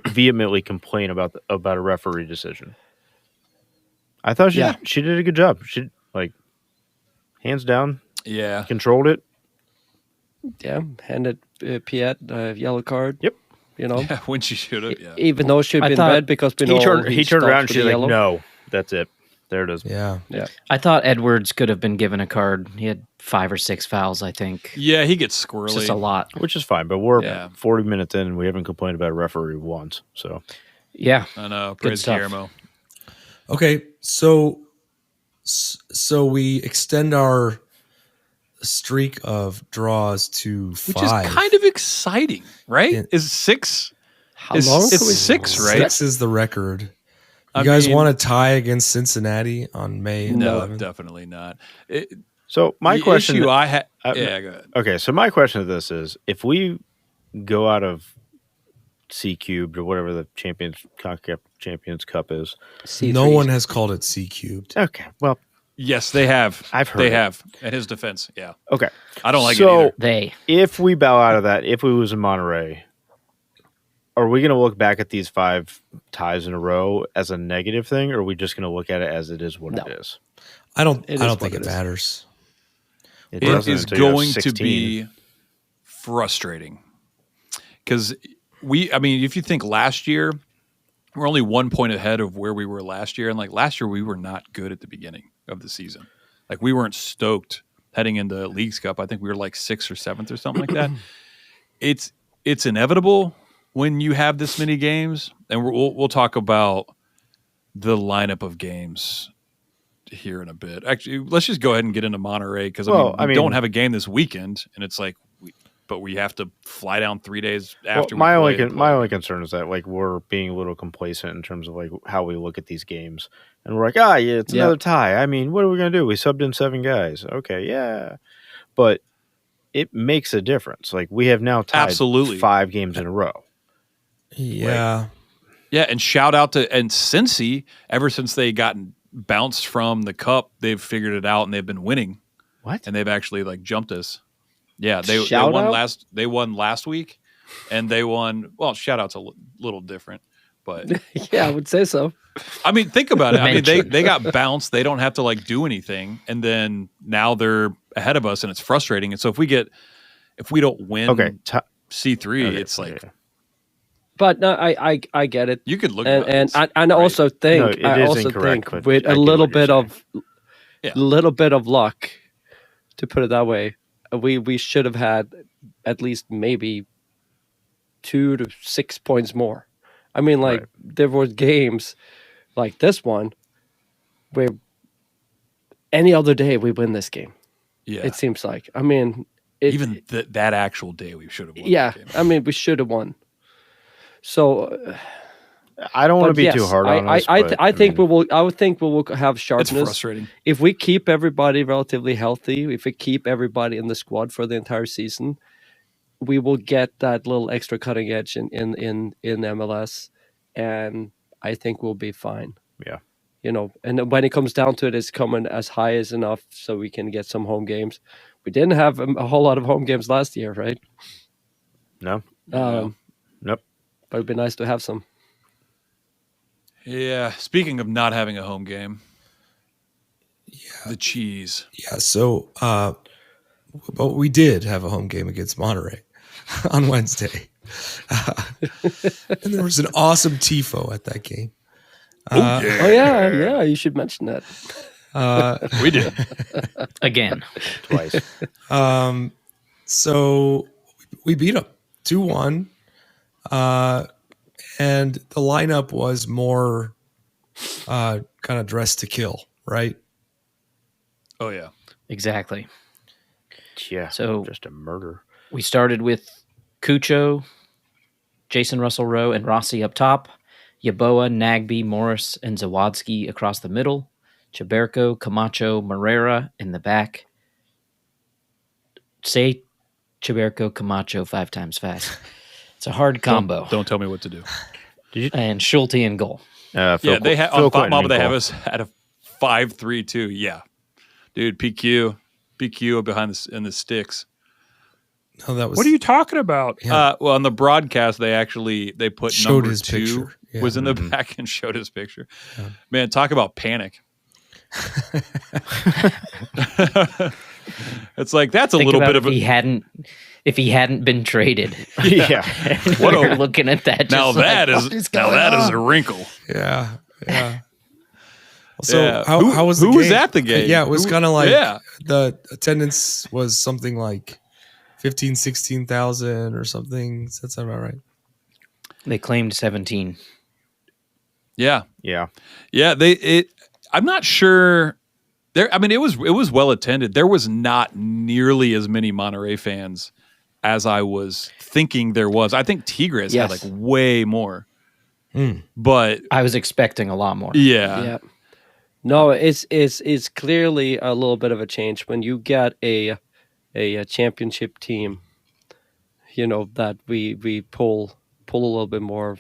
[SPEAKER 3] vehemently complain about a referee decision. I thought she did a good job. She, like, hands down, controlled it.
[SPEAKER 4] Yeah, handed Piet a yellow card.
[SPEAKER 3] Yep.
[SPEAKER 4] You know,
[SPEAKER 6] when she should have. Yeah.
[SPEAKER 4] even though she'd been
[SPEAKER 5] thought
[SPEAKER 4] red because we know
[SPEAKER 3] He turned around and she's like,
[SPEAKER 4] yellow.
[SPEAKER 3] no, that's it. There it is.
[SPEAKER 2] Yeah.
[SPEAKER 5] I thought Edwards could have been given a card. He had 5 or 6 fouls, I think.
[SPEAKER 6] Yeah, he gets squirrely.
[SPEAKER 5] It's just a lot.
[SPEAKER 3] Which is fine, but we're 40 minutes in and we haven't complained about a referee once. So,
[SPEAKER 5] Yeah.
[SPEAKER 6] I know.
[SPEAKER 5] Good
[SPEAKER 6] Praise
[SPEAKER 5] stuff.
[SPEAKER 6] Guillermo.
[SPEAKER 2] Okay, so we extend our streak of draws to 5.
[SPEAKER 6] Which is kind of exciting, right?
[SPEAKER 2] Yeah.
[SPEAKER 6] Is 6?
[SPEAKER 4] How long?
[SPEAKER 6] It's 6, right?
[SPEAKER 2] 6 is the record. You
[SPEAKER 6] I
[SPEAKER 2] guys
[SPEAKER 6] mean-
[SPEAKER 2] want to tie against Cincinnati on May 11th?
[SPEAKER 6] No, definitely not.
[SPEAKER 3] so my question.
[SPEAKER 6] Issue I had.
[SPEAKER 3] go
[SPEAKER 6] ahead.
[SPEAKER 3] Okay, so my question to this is: if we go out of C cubed or whatever the CONCACAF Champions Cup is,
[SPEAKER 2] No one has called it C cubed.
[SPEAKER 3] okay, well,
[SPEAKER 6] Yes, they have.
[SPEAKER 3] I've heard
[SPEAKER 6] They
[SPEAKER 3] it.
[SPEAKER 6] have. At his defense, yeah.
[SPEAKER 3] okay.
[SPEAKER 6] I don't like it
[SPEAKER 3] So-
[SPEAKER 6] either.
[SPEAKER 5] They.
[SPEAKER 3] If we bow out of that, if we lose in Monterrey, are we going to look back at these 5 ties in a row as a negative thing, or are we just going to look at it as it is what
[SPEAKER 4] No.
[SPEAKER 3] it is?
[SPEAKER 2] I don't
[SPEAKER 4] It is
[SPEAKER 2] think
[SPEAKER 4] what
[SPEAKER 2] it
[SPEAKER 4] it is.
[SPEAKER 2] matters.
[SPEAKER 6] It
[SPEAKER 3] doesn't
[SPEAKER 6] is
[SPEAKER 3] until you have
[SPEAKER 6] going to
[SPEAKER 3] 16.
[SPEAKER 6] be frustrating because if you think last year, we're only 1 point ahead of where we were last year. And like last year, we were not good at the beginning of the season. Like we weren't stoked heading into Leagues Cup. I think we were like 6th or 7th or something like that. It's inevitable when you have this many games. And we'll talk about the lineup of games here in a bit. Actually, let's just go ahead and get into Monterrey because we don't have a game this weekend, and it's like, but we have to fly down 3 days after.
[SPEAKER 3] my only concern is that like we're being a little complacent in terms of like how we look at these games, and we're like, it's another tie. I mean, what are we gonna do? We subbed in 7 guys. Okay, yeah, but it makes a difference. Like we have now tied
[SPEAKER 6] Absolutely
[SPEAKER 3] 5 games in a row.
[SPEAKER 2] Yeah.
[SPEAKER 6] Yeah, and shout out to Cincy. Ever since they gotten bounced from the cup, they've figured it out and they've been winning.
[SPEAKER 3] What?
[SPEAKER 6] And they've actually like jumped us. Yeah, they
[SPEAKER 4] Shout
[SPEAKER 6] won
[SPEAKER 4] out?
[SPEAKER 6] last. They won last week. and they won. Well, shout out's a little different, but
[SPEAKER 4] Yeah, I would say so.
[SPEAKER 6] I mean, think about it. I mean,
[SPEAKER 5] Mention.
[SPEAKER 6] they got bounced. They don't have to like do anything, and then now they're ahead of us, and it's frustrating. And so if we don't win, C3, it's like
[SPEAKER 4] But no, I get it.
[SPEAKER 6] you could look at
[SPEAKER 4] and
[SPEAKER 6] it.
[SPEAKER 4] I also think
[SPEAKER 3] No, it is incorrect, but
[SPEAKER 4] with
[SPEAKER 3] I
[SPEAKER 4] a
[SPEAKER 3] get
[SPEAKER 4] little
[SPEAKER 3] what you're
[SPEAKER 4] bit of
[SPEAKER 6] Yeah.
[SPEAKER 4] little bit of luck, to put it that way, we should have had at least maybe 2 to 6 points more. I mean, like there were games like this one where any other day we win this game.
[SPEAKER 6] Yeah,
[SPEAKER 4] It seems like. I mean,
[SPEAKER 6] even that actual day we should have won.
[SPEAKER 4] yeah.
[SPEAKER 6] that game.
[SPEAKER 4] I mean, we should have won. So
[SPEAKER 3] I don't want to
[SPEAKER 4] but
[SPEAKER 3] be
[SPEAKER 4] yes,
[SPEAKER 3] too hard on us.
[SPEAKER 4] I
[SPEAKER 3] but,
[SPEAKER 4] think
[SPEAKER 3] mean,
[SPEAKER 4] we will. I would think we will have
[SPEAKER 6] It's
[SPEAKER 4] sharpness
[SPEAKER 6] frustrating.
[SPEAKER 4] if we keep everybody relatively healthy. If we keep everybody in the squad for the entire season, we will get that little extra cutting edge in MLS, and I think we'll be fine.
[SPEAKER 3] Yeah.
[SPEAKER 4] You know, and when it comes down to it, it's coming as high as enough so we can get some home games. We didn't have a whole lot of home games last year, right?
[SPEAKER 3] No.
[SPEAKER 4] Nope. But it'd be nice to have some.
[SPEAKER 6] Yeah. Speaking of not having a home game, the cheese.
[SPEAKER 2] Yeah, so but we did have a home game against Monterrey on Wednesday. And there was an awesome tifo at that game.
[SPEAKER 4] Oh yeah, you should mention that.
[SPEAKER 6] We did.
[SPEAKER 5] Again.
[SPEAKER 3] Twice.
[SPEAKER 2] So we beat them 2-1. And the lineup was more kind of dressed to kill, right?
[SPEAKER 6] Oh yeah.
[SPEAKER 5] Exactly.
[SPEAKER 3] Yeah.
[SPEAKER 5] So-
[SPEAKER 3] just a murder.
[SPEAKER 5] We started with Cucho, Jason Russell Rowe, and Rossi up top. Yeboah, Nagby, Morris, and Zawadzki across the middle. Chaberco, Camacho, Moreira in the back. Say Chaberco, Camacho 5 times fast. It's a hard combo.
[SPEAKER 6] Don't tell me what to do.
[SPEAKER 5] And Schulte in goal.
[SPEAKER 6] Yeah, they have on Thought Mob. They have us at a 5-3-2. Yeah, dude, PQ behind in the sticks.
[SPEAKER 2] No, that was.
[SPEAKER 6] What are you talking about?
[SPEAKER 2] Yeah.
[SPEAKER 6] Well, on the broadcast, they put
[SPEAKER 2] Showed
[SPEAKER 6] number
[SPEAKER 2] his
[SPEAKER 6] 2
[SPEAKER 2] picture. Yeah.
[SPEAKER 6] was in the back and showed his picture.
[SPEAKER 2] Yeah.
[SPEAKER 6] Man, talk about panic. It's like that's a
[SPEAKER 5] Think
[SPEAKER 6] little
[SPEAKER 5] about
[SPEAKER 6] bit of
[SPEAKER 5] if he hadn't been traded.
[SPEAKER 3] Yeah.
[SPEAKER 6] What
[SPEAKER 5] We're
[SPEAKER 6] a-
[SPEAKER 5] looking at that.
[SPEAKER 6] now
[SPEAKER 5] just like,
[SPEAKER 6] that
[SPEAKER 5] what
[SPEAKER 6] is
[SPEAKER 5] going on?
[SPEAKER 6] a wrinkle.
[SPEAKER 2] Yeah. So
[SPEAKER 6] Yeah.
[SPEAKER 2] how was the
[SPEAKER 6] who
[SPEAKER 2] game?
[SPEAKER 6] was at the game?
[SPEAKER 2] Yeah, it was
[SPEAKER 6] Who-
[SPEAKER 2] kind of like
[SPEAKER 6] yeah.
[SPEAKER 2] the attendance was something like 15, 16,000 or something. Does that sound about right?
[SPEAKER 5] They claimed 17.
[SPEAKER 6] Yeah.
[SPEAKER 3] Yeah.
[SPEAKER 6] Yeah, I'm not sure. I mean, it was well attended. There was not nearly as many Monterrey fans as I was thinking there was. I think Tigres had
[SPEAKER 4] Yes.
[SPEAKER 6] like way more.
[SPEAKER 2] Hmm.
[SPEAKER 6] But
[SPEAKER 5] I was expecting a lot more.
[SPEAKER 6] yeah,
[SPEAKER 4] Yeah. No, it's clearly a little bit of a change when you get a championship team. You know that we pull a little bit more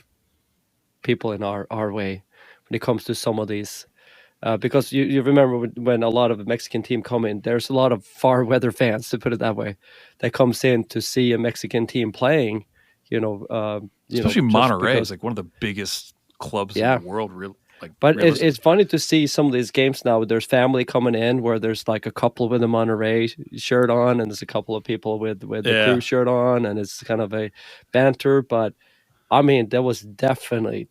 [SPEAKER 4] people in our way when it comes to some of these. Because you remember when a lot of the Mexican team come in, there's a lot of far weather fans, to put it that way, that comes in to see a Mexican team playing.
[SPEAKER 6] especially
[SPEAKER 4] just
[SPEAKER 6] Monterrey
[SPEAKER 4] because-
[SPEAKER 6] is like one of the biggest clubs
[SPEAKER 4] Yeah.
[SPEAKER 6] in the world. Real, like,
[SPEAKER 4] But
[SPEAKER 6] realistically.
[SPEAKER 4] it's funny to see some of these games now. There's family coming in where there's like a couple with a Monterrey shirt on, and there's a couple of people with the
[SPEAKER 6] Yeah.
[SPEAKER 4] crew shirt on, and it's kind of a banter. But I mean, there was definitely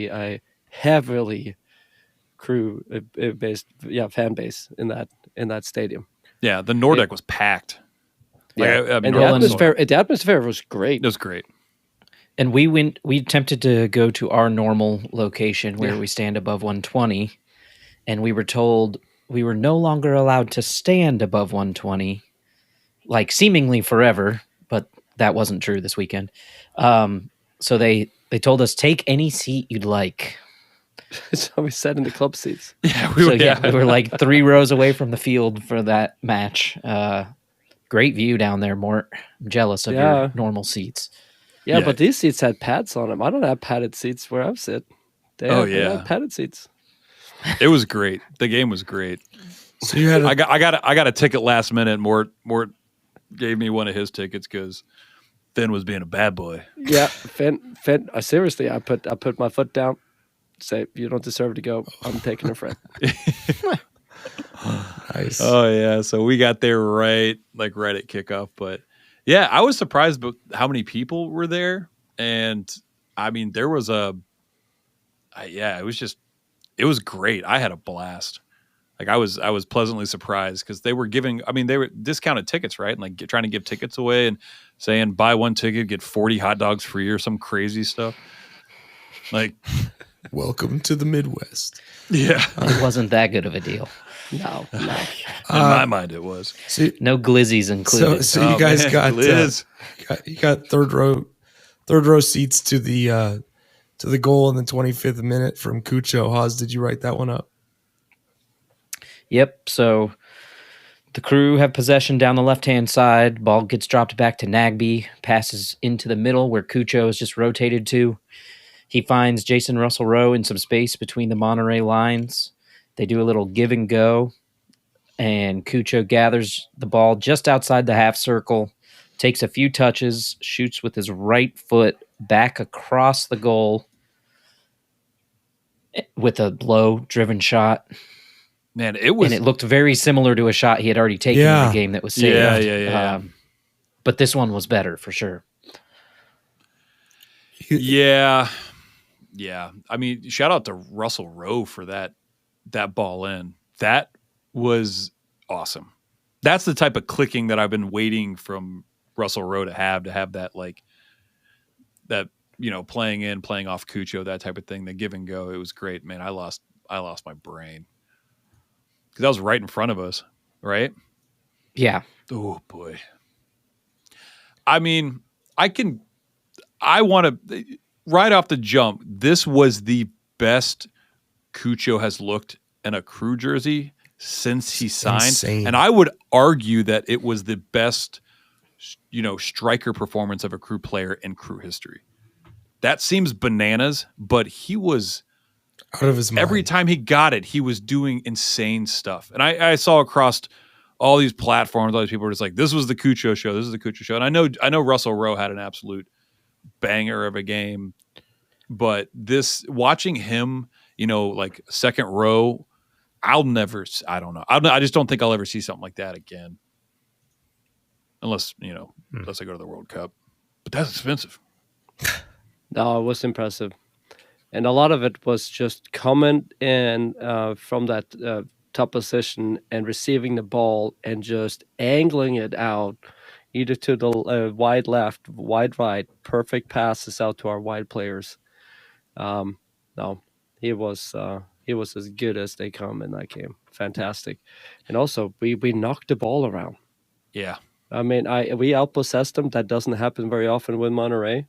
[SPEAKER 4] a heavily crew based fan base in that stadium.
[SPEAKER 6] yeah, the Nordeck was packed. Like,
[SPEAKER 4] Yeah,
[SPEAKER 6] I mean,
[SPEAKER 4] and the
[SPEAKER 6] Nordeck-
[SPEAKER 4] atmosphere was great.
[SPEAKER 6] It was great.
[SPEAKER 5] And we attempted to go to our normal location where we stand above 120, and we were told we were no longer allowed to stand above 120, like seemingly forever, but that wasn't true this weekend. So they told us, take any seat you'd like.
[SPEAKER 4] So we sat in the club seats.
[SPEAKER 6] Yeah,
[SPEAKER 5] We were like 3 rows away from the field for that match. Great view down there. I'm jealous of
[SPEAKER 4] Yeah.
[SPEAKER 5] your normal seats.
[SPEAKER 4] Yeah,
[SPEAKER 6] Yeah.
[SPEAKER 4] but these seats had pads on them. I don't have padded seats where I sit. They had padded seats.
[SPEAKER 6] It was great. The game was great.
[SPEAKER 2] So you had
[SPEAKER 6] I got a ticket last minute. Mort gave me one of his tickets because Finn was being a bad boy.
[SPEAKER 4] Yeah, Finn. Seriously, I put my foot down. Say, you don't deserve to go. I'm taking a friend.
[SPEAKER 2] Nice.
[SPEAKER 6] Oh yeah, so we got there right at kickoff. But yeah, I was surprised about how many people were there, and I mean, there was it was great. I had a blast. Like I was pleasantly surprised because they were discounted tickets, right? And like trying to give tickets away and saying buy one ticket, get 40 hot dogs free or some crazy stuff. Like,
[SPEAKER 2] welcome to the Midwest.
[SPEAKER 6] Yeah.
[SPEAKER 5] It wasn't that good of a deal.
[SPEAKER 4] No.
[SPEAKER 6] In my mind, it was.
[SPEAKER 2] So,
[SPEAKER 5] No glizzies included.
[SPEAKER 2] so you guys got
[SPEAKER 6] Liz.
[SPEAKER 2] you got third row seats to the goal in the 25th minute from Cucho. Haas, did you write that one up?
[SPEAKER 5] Yep. So the Crew have possession down the left-hand side. Ball gets dropped back to Nagby. Passes into the middle where Cucho is just rotated to. He finds Jason Russell Rowe in some space between the Monterrey lines. They do a little give and go. And Cucho gathers the ball just outside the half circle. Takes a few touches. Shoots with his right foot back across the goal. With a low-driven shot.
[SPEAKER 6] Man, it
[SPEAKER 5] looked very similar to a shot he had already taken in the game that was saved.
[SPEAKER 6] Yeah.
[SPEAKER 5] But this one was better for sure.
[SPEAKER 6] Yeah. I mean, shout out to Russell Rowe for that ball in. That was awesome. That's the type of clicking that I've been waiting from Russell Rowe to have that playing in, playing off Cucho, that type of thing, the give and go. It was great, man. I lost my brain. Because that was right in front of us, right?
[SPEAKER 5] Yeah.
[SPEAKER 6] Oh, boy. I mean, I want to, right off the jump, this was the best Cucho has looked in a Crew jersey since he signed.
[SPEAKER 2] Insane.
[SPEAKER 6] And I would argue that it was the best, striker performance of a Crew player in Crew history. That seems bananas, but he was...
[SPEAKER 2] out of his mind.
[SPEAKER 6] Every time he got it, he was doing insane stuff. And I saw across all these platforms, all these people were just like, this was the Cucho show. This is the Cucho show. And I know Russell Rowe had an absolute banger of a game, but watching him, like second row, I don't know. I just don't think I'll ever see something like that again. Unless I go to the World Cup. But that's expensive.
[SPEAKER 4] No, it was impressive. And a lot of it was just coming in from that top position and receiving the ball and just angling it out, either to the wide left, wide right, perfect passes out to our wide players. No, he was as good as they come in that game. Fantastic. And also, we knocked the ball around.
[SPEAKER 6] Yeah.
[SPEAKER 4] I mean, we outpossessed them. That doesn't happen very often with Monterrey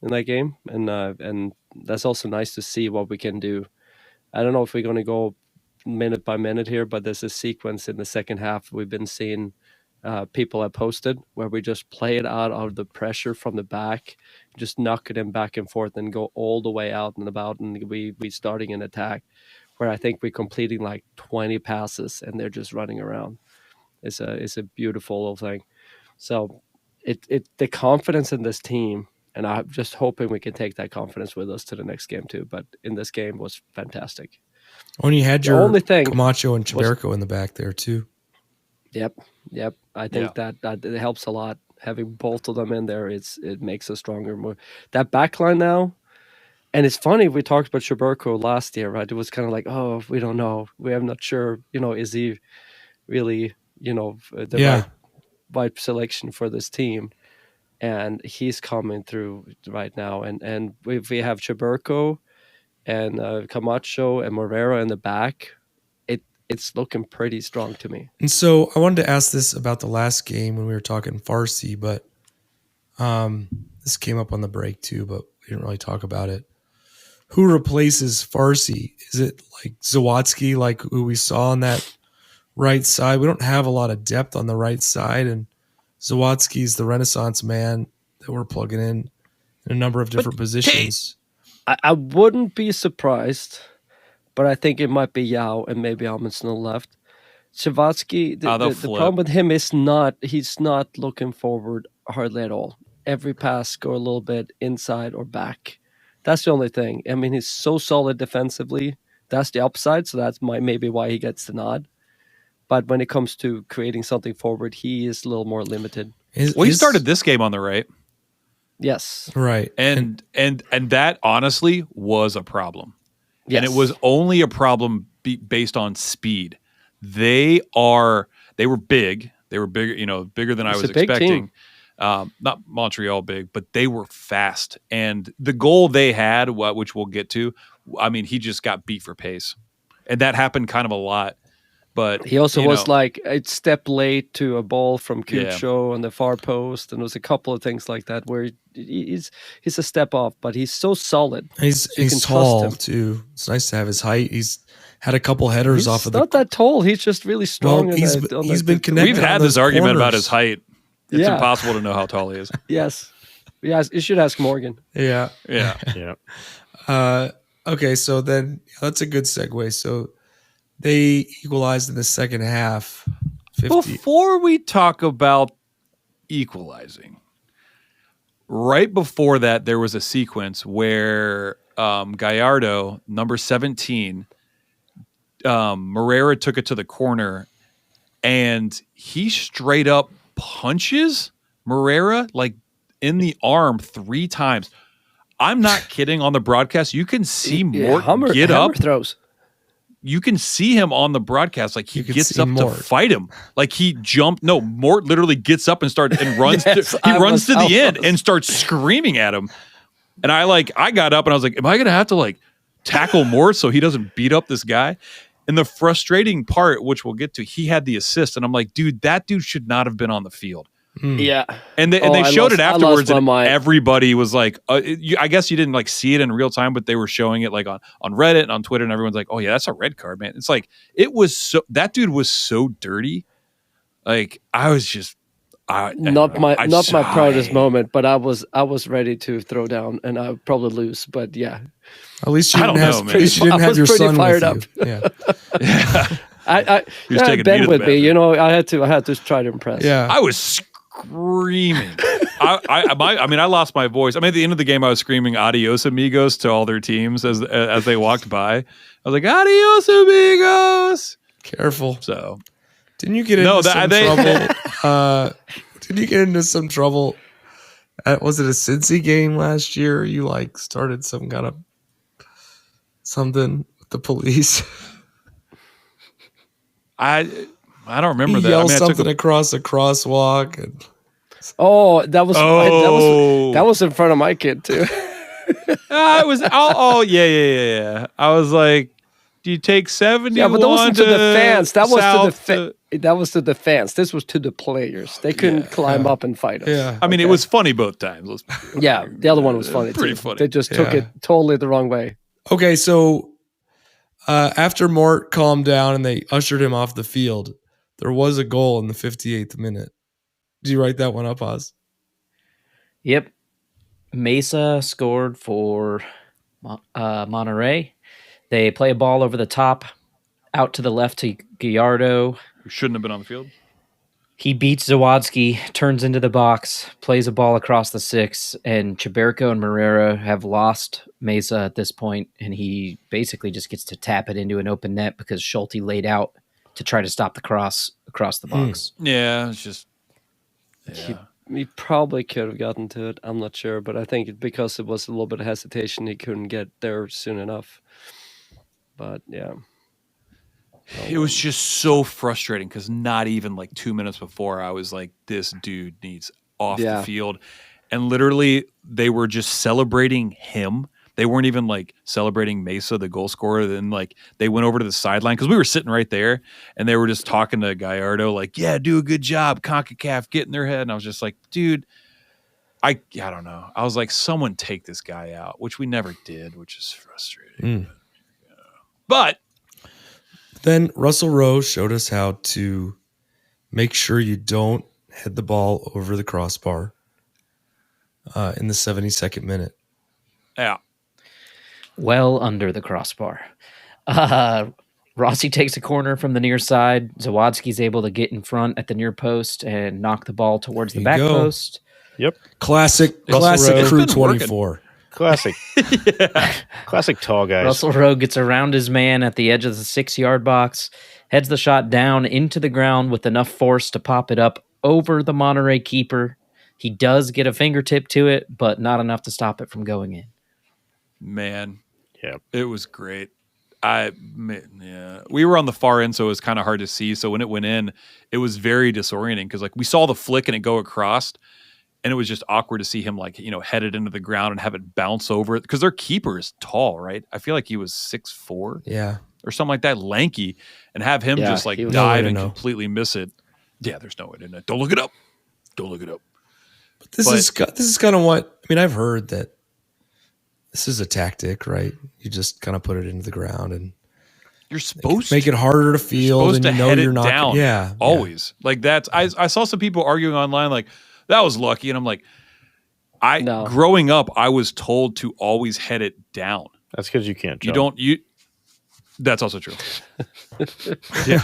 [SPEAKER 4] in that game, and that's also nice to see what we can do. I don't know if we're going to go minute by minute here, but there's a sequence in the second half we've been seeing people have posted where we just play it out of the pressure from the back, just knock it in back and forth and go all the way out and about, and we starting an attack where I think we're completing like 20 passes and they're just running around. It's a beautiful little thing. So the confidence in this team, and I'm just hoping we can take that confidence with us to the next game too. But in this game was fantastic.
[SPEAKER 2] When you had
[SPEAKER 4] The
[SPEAKER 2] your
[SPEAKER 4] only thing
[SPEAKER 2] Camacho and Chaberco in the back there too.
[SPEAKER 4] Yep. I think that it helps a lot. Having both of them in there, it makes us stronger. More that back line now, and it's funny, we talked about Chaberco last year, right? It was kind of like, oh, we don't know. I'm not sure, is he really, the right selection for this team? And he's coming through right now. And we have Chaberco and Camacho and Morera in the back. It's looking pretty strong to me.
[SPEAKER 2] And so I wanted to ask this about the last game when we were talking Farsi, but this came up on the break too, but we didn't really talk about it. Who replaces Farsi? Is it like Zawadzki, like who we saw on that right side? We don't have a lot of depth on the right side, and Zawadzki's the Renaissance man that we're plugging in a number of different positions.
[SPEAKER 4] I wouldn't be surprised, but I think it might be Yao and maybe Amundsen on the left. Zawadzki, the problem with him is he's not looking forward hardly at all. every pass go a little bit inside or back. That's the only thing. I mean, he's so solid defensively. That's the upside. So that's maybe why he gets the nod. But when it comes to creating something forward, he is a little more limited.
[SPEAKER 6] Well, he started this game on the right.
[SPEAKER 4] Yes.
[SPEAKER 2] Right.
[SPEAKER 6] And that honestly was a problem.
[SPEAKER 4] Yes.
[SPEAKER 6] And it was only a problem based on speed. They were big. They were bigger, bigger than I was expecting. Not Montreal big, but they were fast. And the goal they had, which we'll get to, I mean, he just got beat for pace. And that happened kind of a lot. But
[SPEAKER 4] he also was like a step late to a ball from Cucho on the far post. And there was a couple of things like that where he's a step off, but he's so solid.
[SPEAKER 2] He's tall too. It's nice to have his height. He's had a couple headers off of
[SPEAKER 4] the... He's not that tall. He's just really strong.
[SPEAKER 2] Well, he's been connected.
[SPEAKER 6] We've had this argument about his height. It's
[SPEAKER 4] Yeah.
[SPEAKER 6] impossible to know how tall he is.
[SPEAKER 4] Yes. You should ask Morgan.
[SPEAKER 2] Yeah.
[SPEAKER 6] Yeah.
[SPEAKER 2] Okay, so then that's a good segue. So they equalized in the second half. 50.
[SPEAKER 6] Before we talk about equalizing, right before that, there was a sequence where Gallardo, number 17, Moreira took it to the corner, and he straight up punches Moreira like in the arm 3 times. I'm not kidding. On the broadcast, you can see Mort get up.
[SPEAKER 4] Throws.
[SPEAKER 6] You can see him on the broadcast, like he gets up
[SPEAKER 2] Mort
[SPEAKER 6] to fight him. Like he jumped. No, Mort literally gets up and runs.
[SPEAKER 4] Yes,
[SPEAKER 6] runs to the end and starts screaming at him. And I got up and I was like, am I going to have to like tackle Mort so he doesn't beat up this guy? And the frustrating part, which we'll get to, he had the assist, and I'm like, dude, that dude should not have been on the field.
[SPEAKER 4] Yeah,
[SPEAKER 6] and they showed it afterwards, and everybody was like, I guess you didn't like see it in real time, but they were showing it like on Reddit and on Twitter, and everyone's like, oh yeah, that's a red card, man. It's like that dude was so dirty. Like I was just
[SPEAKER 4] not my proudest moment, but I was ready to throw down, and I would probably lose. But yeah,
[SPEAKER 2] at least you didn't have your son
[SPEAKER 4] fired
[SPEAKER 2] with you. Yeah.
[SPEAKER 4] I Ben with me, I had to try to impress.
[SPEAKER 2] Yeah,
[SPEAKER 6] I was screaming. I lost my voice. I mean, at the end of the game, I was screaming "Adios, amigos" to all their teams as they walked by. I was like, "Adios, amigos."
[SPEAKER 2] Careful.
[SPEAKER 6] So,
[SPEAKER 2] didn't you get into some trouble? Didn't you get into some trouble? Was it a Cincy game last year? You like started some kind of something with the police?
[SPEAKER 6] I don't remember that.
[SPEAKER 2] Yelled something across a crosswalk. And...
[SPEAKER 4] that was in front of my kid too.
[SPEAKER 6] I was yeah. I was like, do you take 71?
[SPEAKER 4] Yeah, but that wasn't to the fans. That was to the fans. This was to the players. They couldn't climb up and fight us.
[SPEAKER 6] Yeah. I mean, it was funny both times.
[SPEAKER 4] Yeah, the other one was funny
[SPEAKER 6] pretty
[SPEAKER 4] too.
[SPEAKER 6] Funny.
[SPEAKER 4] They just took it totally the wrong way.
[SPEAKER 2] Okay, so after Mort calmed down and they ushered him off the field, there was a goal in the 58th minute. Did you write that one up, Oz?
[SPEAKER 5] Yep. Mesa scored for Monterrey. They play a ball over the top, out to the left to Gallardo.
[SPEAKER 6] Who shouldn't have been on the field.
[SPEAKER 5] He beats Zawadzki, turns into the box, plays a ball across the 6, and Chaberco and Moreira have lost Mesa at this point, and he basically just gets to tap it into an open net because Schulte laid out to try to stop the cross across the box.
[SPEAKER 6] Yeah, it's just...
[SPEAKER 4] Yeah. He probably could have gotten to it. I'm not sure, but I think because it was a little bit of hesitation, he couldn't get there soon enough. But yeah.
[SPEAKER 6] It was just so frustrating because not even like 2 minutes before I was like, this dude needs off the field. And literally they were just celebrating him. They weren't even like celebrating Mesa, the goal scorer. Then like they went over to the sideline because we were sitting right there and they were just talking to Gallardo like, yeah, do a good job. CONCACAF, get in their head. And I was just like, dude, I don't know. I was like, someone take this guy out, which we never did, which is frustrating. But
[SPEAKER 2] then Russell Rowe showed us how to make sure you don't head the ball over the crossbar in the 72nd minute.
[SPEAKER 6] Yeah.
[SPEAKER 5] Well under the crossbar. Rossi takes a corner from the near side. Zawadzki's able to get in front at the near post and knock the ball towards the back post.
[SPEAKER 3] Yep.
[SPEAKER 2] Classic
[SPEAKER 5] Rowe.
[SPEAKER 2] crew
[SPEAKER 6] It's been working.
[SPEAKER 2] 24.
[SPEAKER 3] Classic. Classic tall guys.
[SPEAKER 5] Russell Rowe gets around his man at the edge of the 6-yard box, heads the shot down into the ground with enough force to pop it up over the Monterey keeper. He does get a fingertip to it, but not enough to stop it from going in.
[SPEAKER 6] Man,
[SPEAKER 3] Yeah.
[SPEAKER 6] it was great. We were on the far end, so it was kind of hard to see. So when it went in, it was very disorienting because like we saw the flick and it go across, and it was just awkward to see him like head it into the ground and have it bounce over it because their keeper is tall, right? I feel like he was 6'4",
[SPEAKER 2] Yeah.
[SPEAKER 6] or something like that, lanky, and have him
[SPEAKER 4] Yeah,
[SPEAKER 6] just like
[SPEAKER 4] he was-
[SPEAKER 2] No way
[SPEAKER 6] dive
[SPEAKER 2] to
[SPEAKER 6] and
[SPEAKER 2] know.
[SPEAKER 6] completely miss it. Yeah, there's no way to know. Don't look it up. Don't look it up.
[SPEAKER 2] This is kind of what I've heard that this is a tactic, right? You just kind of put it into the ground and
[SPEAKER 6] You're supposed
[SPEAKER 2] make
[SPEAKER 6] to.
[SPEAKER 2] it harder to
[SPEAKER 6] You're
[SPEAKER 2] field,
[SPEAKER 6] supposed
[SPEAKER 2] and
[SPEAKER 6] to
[SPEAKER 2] you know
[SPEAKER 6] head
[SPEAKER 2] you're
[SPEAKER 6] it
[SPEAKER 2] not
[SPEAKER 6] down.
[SPEAKER 2] Yeah,
[SPEAKER 6] Always. Like that's I saw some people arguing online like that was lucky, and I'm like,
[SPEAKER 4] No.
[SPEAKER 6] growing up, I was told to always head it down.
[SPEAKER 3] That's because you can't
[SPEAKER 6] You
[SPEAKER 3] jump.
[SPEAKER 6] don't that's also true. Yeah.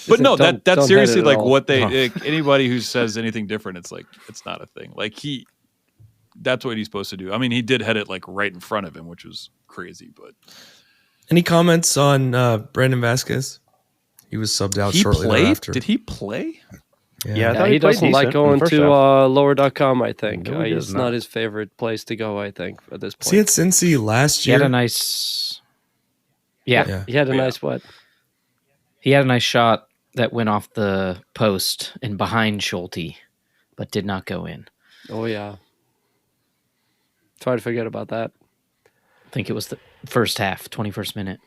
[SPEAKER 6] But no,
[SPEAKER 4] Don't
[SPEAKER 6] that's
[SPEAKER 4] head
[SPEAKER 6] seriously
[SPEAKER 4] it at
[SPEAKER 6] like
[SPEAKER 4] all.
[SPEAKER 6] what they like, anybody who says anything different, it's like it's not a thing. Like that's what he's supposed to do. I mean, he did head it like right in front of him, which was crazy, but
[SPEAKER 2] Any comments on Brandon Vasquez? He was subbed out
[SPEAKER 6] he
[SPEAKER 2] shortly
[SPEAKER 6] played?
[SPEAKER 2] thereafter.
[SPEAKER 6] Did he play?
[SPEAKER 3] Yeah, I
[SPEAKER 4] Yeah,
[SPEAKER 3] thought
[SPEAKER 4] he
[SPEAKER 3] played
[SPEAKER 4] doesn't like
[SPEAKER 3] decent in the
[SPEAKER 4] going
[SPEAKER 3] first
[SPEAKER 4] to
[SPEAKER 3] half.
[SPEAKER 4] lower.com, I think.
[SPEAKER 3] No, he
[SPEAKER 4] It's
[SPEAKER 3] does
[SPEAKER 4] not
[SPEAKER 3] not.
[SPEAKER 4] his favorite place to go, I think, at this
[SPEAKER 2] Was he at
[SPEAKER 4] point.
[SPEAKER 2] Cincy last
[SPEAKER 5] He
[SPEAKER 2] year?
[SPEAKER 5] had a nice... Yeah.
[SPEAKER 2] Yeah.
[SPEAKER 4] He had a
[SPEAKER 6] Yeah.
[SPEAKER 4] nice what?
[SPEAKER 5] He had a nice shot that went off the post and behind Schulte, but did not go in.
[SPEAKER 4] Oh, yeah. Try to forget about that.
[SPEAKER 5] I think it was the first half, 21st minute.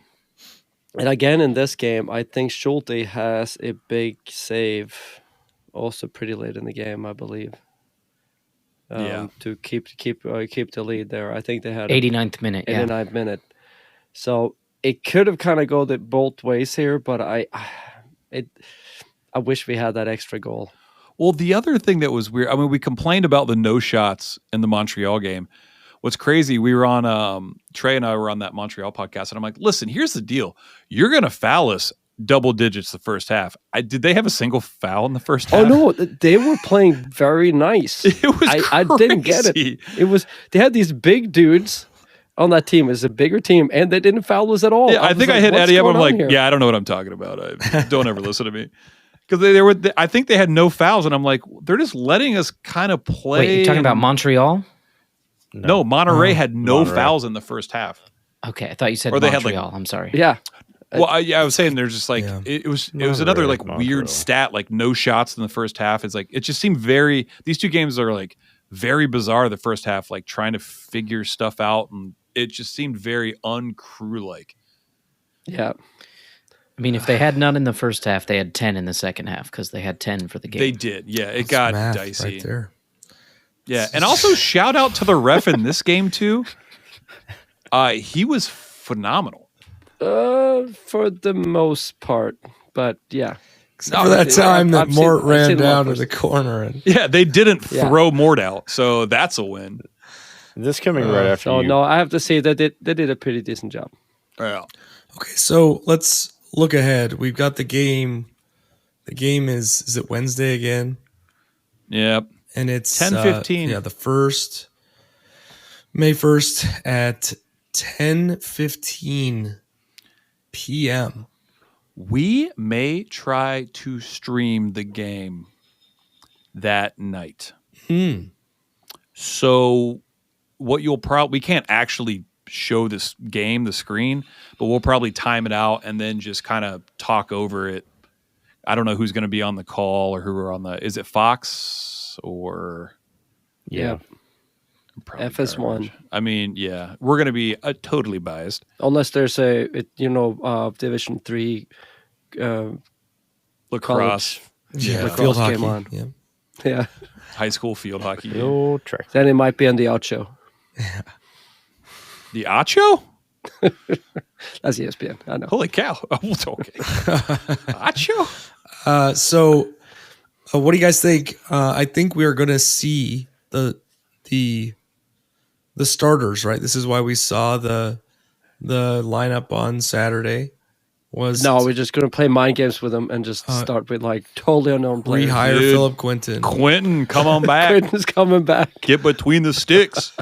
[SPEAKER 4] And again, in this game, I think Schulte has a big save also pretty late in the game, I believe.
[SPEAKER 6] Yeah.
[SPEAKER 4] To keep the lead there. I think they had a
[SPEAKER 5] 89th minute, yeah.
[SPEAKER 4] 89th minute. So it could have kind of gone both ways here, but I wish we had that extra goal.
[SPEAKER 6] Well, the other thing that was weird, I mean, we complained about the no shots in the Montreal game. What's crazy, we were on, Trey and I were on that Montreal podcast, and I'm like, listen, here's the deal. You're going to foul us double digits the first half. Did they have a single foul in the first half?
[SPEAKER 4] Oh, no, they were playing very nice.
[SPEAKER 6] It was
[SPEAKER 4] I didn't get
[SPEAKER 6] crazy.
[SPEAKER 4] it. They had these big dudes on that team. It's a bigger team, and they didn't foul us at all.
[SPEAKER 6] Yeah, I
[SPEAKER 4] was
[SPEAKER 6] think I
[SPEAKER 4] like,
[SPEAKER 6] hit
[SPEAKER 4] what's
[SPEAKER 6] Eddie up.
[SPEAKER 4] going
[SPEAKER 6] I'm
[SPEAKER 4] on
[SPEAKER 6] like,
[SPEAKER 4] here?
[SPEAKER 6] yeah, I don't know what I'm talking about. Don't ever listen to me. Because I think they had no fouls, and I'm like, they're just letting us kind of play.
[SPEAKER 5] Wait, you're talking about Montreal?
[SPEAKER 6] No, Monterrey had no
[SPEAKER 3] Monterrey.
[SPEAKER 6] fouls in the first half.
[SPEAKER 5] Okay, I thought you said
[SPEAKER 6] Or they had,
[SPEAKER 5] Montreal. I'm sorry.
[SPEAKER 4] Yeah.
[SPEAKER 6] Well, I was saying they're just like
[SPEAKER 2] Yeah.
[SPEAKER 6] it was another
[SPEAKER 3] Monterrey,
[SPEAKER 6] like
[SPEAKER 3] Montreal.
[SPEAKER 6] weird stat, like no shots in the first half. It's like it just seemed very. These two games are like very bizarre. The first half, like trying to figure stuff out, and it just seemed very uncrew like.
[SPEAKER 4] Yeah.
[SPEAKER 5] I mean, if they had none in the first half, they had 10 in the second half because they had 10 for the game.
[SPEAKER 6] They did, yeah. It
[SPEAKER 2] That's
[SPEAKER 6] got
[SPEAKER 2] math
[SPEAKER 6] dicey.
[SPEAKER 2] right there.
[SPEAKER 6] Yeah, and also shout out to the ref in this game too. He was phenomenal.
[SPEAKER 4] For the most part, but yeah.
[SPEAKER 2] Except for that time that
[SPEAKER 4] I've
[SPEAKER 2] Mort
[SPEAKER 4] seen
[SPEAKER 2] ran
[SPEAKER 4] him
[SPEAKER 2] down to
[SPEAKER 4] first.
[SPEAKER 2] the corner. And
[SPEAKER 6] Yeah, they didn't
[SPEAKER 4] Yeah.
[SPEAKER 6] throw Mort out, so that's a win.
[SPEAKER 3] This coming right after
[SPEAKER 4] So
[SPEAKER 3] you.
[SPEAKER 4] no, I have to say that they did a pretty decent job.
[SPEAKER 6] Yeah.
[SPEAKER 2] okay, so let's look ahead. We've got the game. The game is it Wednesday again?
[SPEAKER 6] Yep.
[SPEAKER 2] And it's
[SPEAKER 6] 10:15.
[SPEAKER 2] Yeah, the first May 1st at 10:15 p.m.
[SPEAKER 6] We may try to stream the game that night. So what you'll probably, we can't actually show this game, the screen, but we'll probably time it out and then just kind of talk over it. I don't know who's going to be on the call or who are on the, is it Fox or
[SPEAKER 4] Yeah.
[SPEAKER 6] probably
[SPEAKER 4] FS1.
[SPEAKER 6] garbage. I mean, yeah, we're going to be totally biased.
[SPEAKER 4] Unless there's Division 3
[SPEAKER 6] Lacrosse,
[SPEAKER 2] Yeah,
[SPEAKER 4] Lacrosse
[SPEAKER 2] field
[SPEAKER 4] game
[SPEAKER 2] hockey.
[SPEAKER 4] on.
[SPEAKER 2] Yeah.
[SPEAKER 4] yeah.
[SPEAKER 6] high school field hockey.
[SPEAKER 3] No trick.
[SPEAKER 4] Then it might be on the Ocho.
[SPEAKER 6] The Acho?
[SPEAKER 4] That's ESPN. I know.
[SPEAKER 6] Holy cow. Oh, it's okay. Acho?
[SPEAKER 2] So, what do you guys think? I think we are going to see the starters, right? This is why we saw the lineup on Saturday. was
[SPEAKER 4] No, we're just going to play mind games with them and just start with like totally unknown players.
[SPEAKER 2] rehire
[SPEAKER 6] Dude.
[SPEAKER 2] Philip Quinton.
[SPEAKER 6] Quentin, come on back.
[SPEAKER 4] Quentin's coming back.
[SPEAKER 6] Get between the sticks.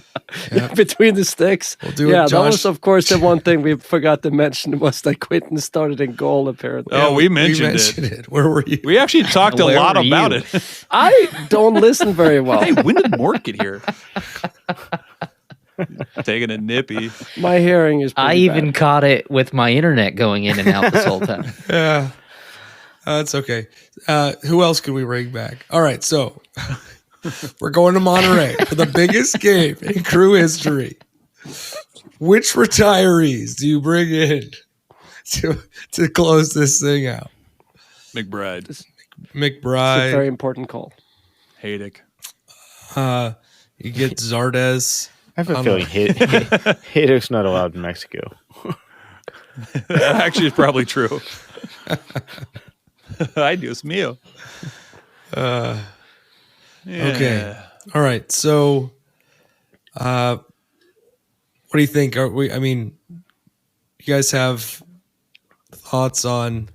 [SPEAKER 2] Yeah.
[SPEAKER 4] Between the sticks.
[SPEAKER 2] We'll do
[SPEAKER 4] Yeah,
[SPEAKER 2] it,
[SPEAKER 4] that was,
[SPEAKER 2] Josh.
[SPEAKER 4] of course, the one thing we forgot to mention was that Quentin started in goal, apparently.
[SPEAKER 6] Oh, we mentioned
[SPEAKER 2] it. Where were you?
[SPEAKER 6] We actually talked a
[SPEAKER 5] Where
[SPEAKER 6] lot
[SPEAKER 5] were
[SPEAKER 6] about
[SPEAKER 5] you?
[SPEAKER 6] it.
[SPEAKER 4] I don't listen very well.
[SPEAKER 6] Hey, when did Mort get here? Taking a nippy.
[SPEAKER 4] My hearing is
[SPEAKER 5] I
[SPEAKER 4] pretty
[SPEAKER 5] even
[SPEAKER 4] bad.
[SPEAKER 5] caught it with my internet going in and out this whole time.
[SPEAKER 2] Yeah. That's okay. Who else could we bring back? All right, so we're going to Monterey for the biggest game in crew history. Which retirees do you bring in to close this thing out?
[SPEAKER 6] McBride.
[SPEAKER 4] It's a very
[SPEAKER 2] McBride.
[SPEAKER 4] important call.
[SPEAKER 6] Haydick.
[SPEAKER 2] You get Zardes.
[SPEAKER 3] I have a feeling Haydick's not allowed in Mexico.
[SPEAKER 6] That actually is probably true. Ay, Dios mío.
[SPEAKER 2] Okay. All right. So, what do you think? You guys have thoughts on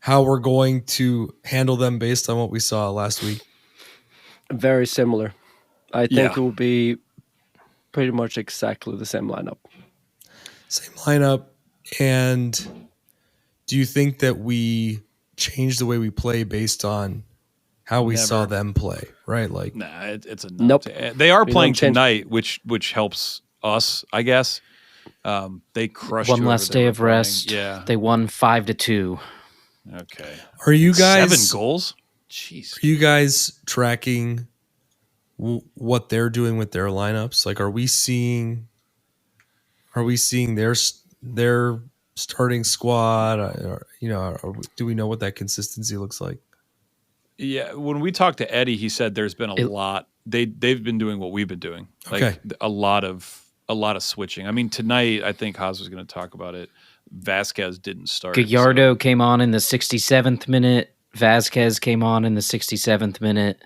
[SPEAKER 2] how we're going to handle them based on what we saw last week?
[SPEAKER 4] Very similar. I think
[SPEAKER 6] Yeah.
[SPEAKER 4] it will be pretty much exactly the same lineup.
[SPEAKER 2] Same lineup. And do you think that we change the way we play based on how we saw them play? Right? Like,
[SPEAKER 6] Nah, it's a
[SPEAKER 4] Nope.
[SPEAKER 6] They are
[SPEAKER 4] We
[SPEAKER 6] playing
[SPEAKER 4] don't change-
[SPEAKER 6] tonight, which helps us, I guess. They crushed
[SPEAKER 5] One
[SPEAKER 6] whoever
[SPEAKER 5] less
[SPEAKER 6] they
[SPEAKER 5] day
[SPEAKER 6] were
[SPEAKER 5] of
[SPEAKER 6] playing.
[SPEAKER 5] rest.
[SPEAKER 6] Yeah.
[SPEAKER 5] They won 5-2.
[SPEAKER 6] Okay.
[SPEAKER 2] are you guys
[SPEAKER 6] 7 goals? Jeez.
[SPEAKER 2] Are you guys tracking what they're doing with their lineups? Like, are we seeing their starting squad? Do we know what that consistency looks like?
[SPEAKER 6] Yeah, when we talked to Eddie, he said there's been a lot. They've been doing what we've been doing, like
[SPEAKER 2] Okay.
[SPEAKER 6] a lot of switching. I mean, tonight I think Haas was going to talk about it. Vasquez didn't start.
[SPEAKER 5] Gallardo came on in the 67th minute. Vasquez came on in the 67th minute.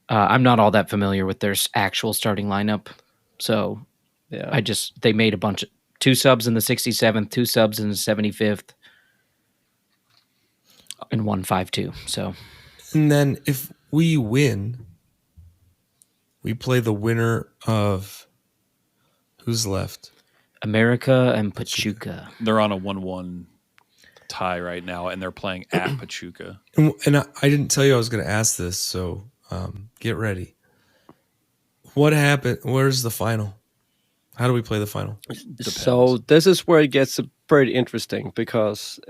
[SPEAKER 5] I'm not all that familiar with their actual starting lineup. So
[SPEAKER 4] Yeah.
[SPEAKER 5] they made a bunch of 2 subs in the 67th, 2 subs in the 75th, and 1 5-2. So
[SPEAKER 2] And then if we win, we play the winner of who's left.
[SPEAKER 5] America and Pachuca.
[SPEAKER 6] They're on a 1-1 tie right now, and they're playing at Pachuca.
[SPEAKER 2] And I didn't tell you I was going to ask this, so get ready. What happened? Where's the final? How do we play the final?
[SPEAKER 4] So this is where it gets pretty interesting because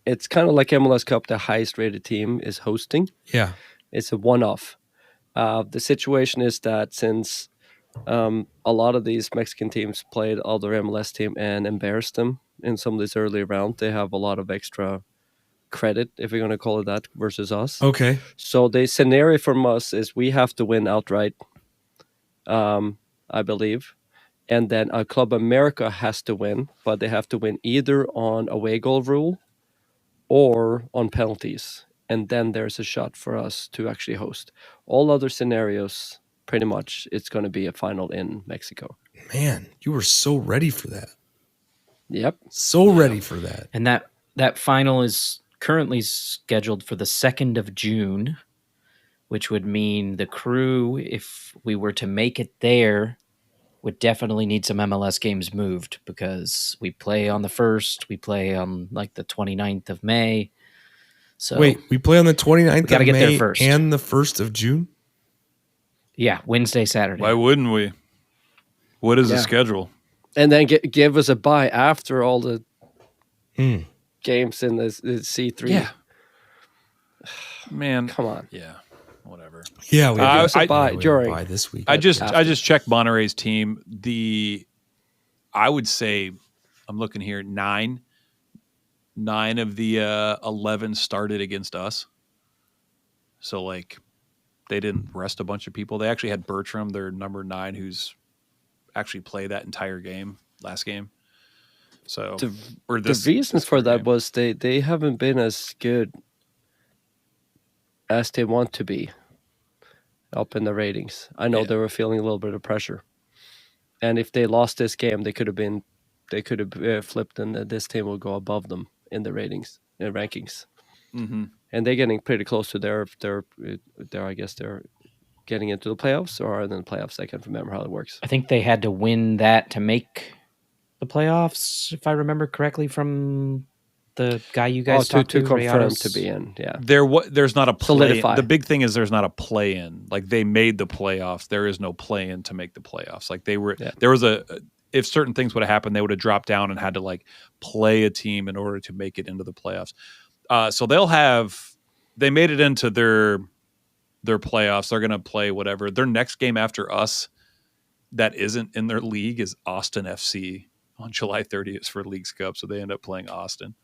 [SPEAKER 4] it's kind of like MLS Cup. The highest rated team is hosting.
[SPEAKER 2] Yeah.
[SPEAKER 4] It's a one-off. The situation is that since a lot of these Mexican teams played other MLS team and embarrassed them in some of this early round, they have a lot of extra credit, if we're going to call it that, versus us.
[SPEAKER 2] Okay.
[SPEAKER 4] So the scenario from us is we have to win outright, I believe. And then Club America has to win, but they have to win either on away goal rule or on penalties. And then there's a shot for us to actually host. All other scenarios, pretty much, it's going to be a final in Mexico.
[SPEAKER 2] Man, you were so ready for that.
[SPEAKER 4] Yep.
[SPEAKER 2] So ready for that.
[SPEAKER 5] And that final is currently scheduled for the 2nd of June, which would mean the crew, if we were to make it there, would definitely need some MLS games moved because we play on the 1st, we play on like the 29th of May. So
[SPEAKER 2] Wait, we play on the 29th
[SPEAKER 5] gotta
[SPEAKER 2] of
[SPEAKER 5] get there
[SPEAKER 2] May
[SPEAKER 5] first.
[SPEAKER 2] and the 1st of June?
[SPEAKER 5] yeah, Wednesday, Saturday.
[SPEAKER 6] Why wouldn't we? What is the
[SPEAKER 4] Yeah.
[SPEAKER 6] schedule?
[SPEAKER 4] And then give us a bye after all the games in the C3.
[SPEAKER 6] Yeah. Man,
[SPEAKER 4] Come on.
[SPEAKER 6] yeah, whatever.
[SPEAKER 2] Yeah, we
[SPEAKER 6] I-
[SPEAKER 2] have
[SPEAKER 4] us a bye
[SPEAKER 2] we have
[SPEAKER 4] during.
[SPEAKER 2] bye this week.
[SPEAKER 6] I just
[SPEAKER 4] after.
[SPEAKER 6] checked Monterrey's team. I would say I'm looking here. 9 of the 11 started against us. So like they didn't rest a bunch of people. They actually had Bertram, their number 9, who's actually played that entire game last game. So
[SPEAKER 4] The
[SPEAKER 6] this
[SPEAKER 4] reasons for that
[SPEAKER 6] game.
[SPEAKER 4] was they haven't been as good as they want to be up in the ratings. I know
[SPEAKER 6] Yeah.
[SPEAKER 4] they were feeling a little bit of pressure. And if they lost this game, they could have been they could have flipped, and this team will go above them in the rankings.
[SPEAKER 6] Mm-hmm.
[SPEAKER 4] And they're getting pretty close to their I guess they're getting into the playoffs, or are they in the playoffs? I can't remember how it works.
[SPEAKER 5] I think they had to win that to make the playoffs, if I remember correctly from the guy you guys talked
[SPEAKER 4] to confirm
[SPEAKER 5] Rayados.
[SPEAKER 4] to be in. Yeah,
[SPEAKER 6] There's not a play.
[SPEAKER 4] Solidify.
[SPEAKER 6] The big thing is there's not a play in. Like they made the playoffs. There is no play in to make the playoffs. Like they were.
[SPEAKER 4] Yeah.
[SPEAKER 6] There was if certain things would have happened, they would have dropped down and had to like play a team in order to make it into the playoffs. So they made it into their playoffs. They're going to play whatever. Their next game after us that isn't in their league is Austin FC on July 30th for Leagues Cup. So they end up playing Austin,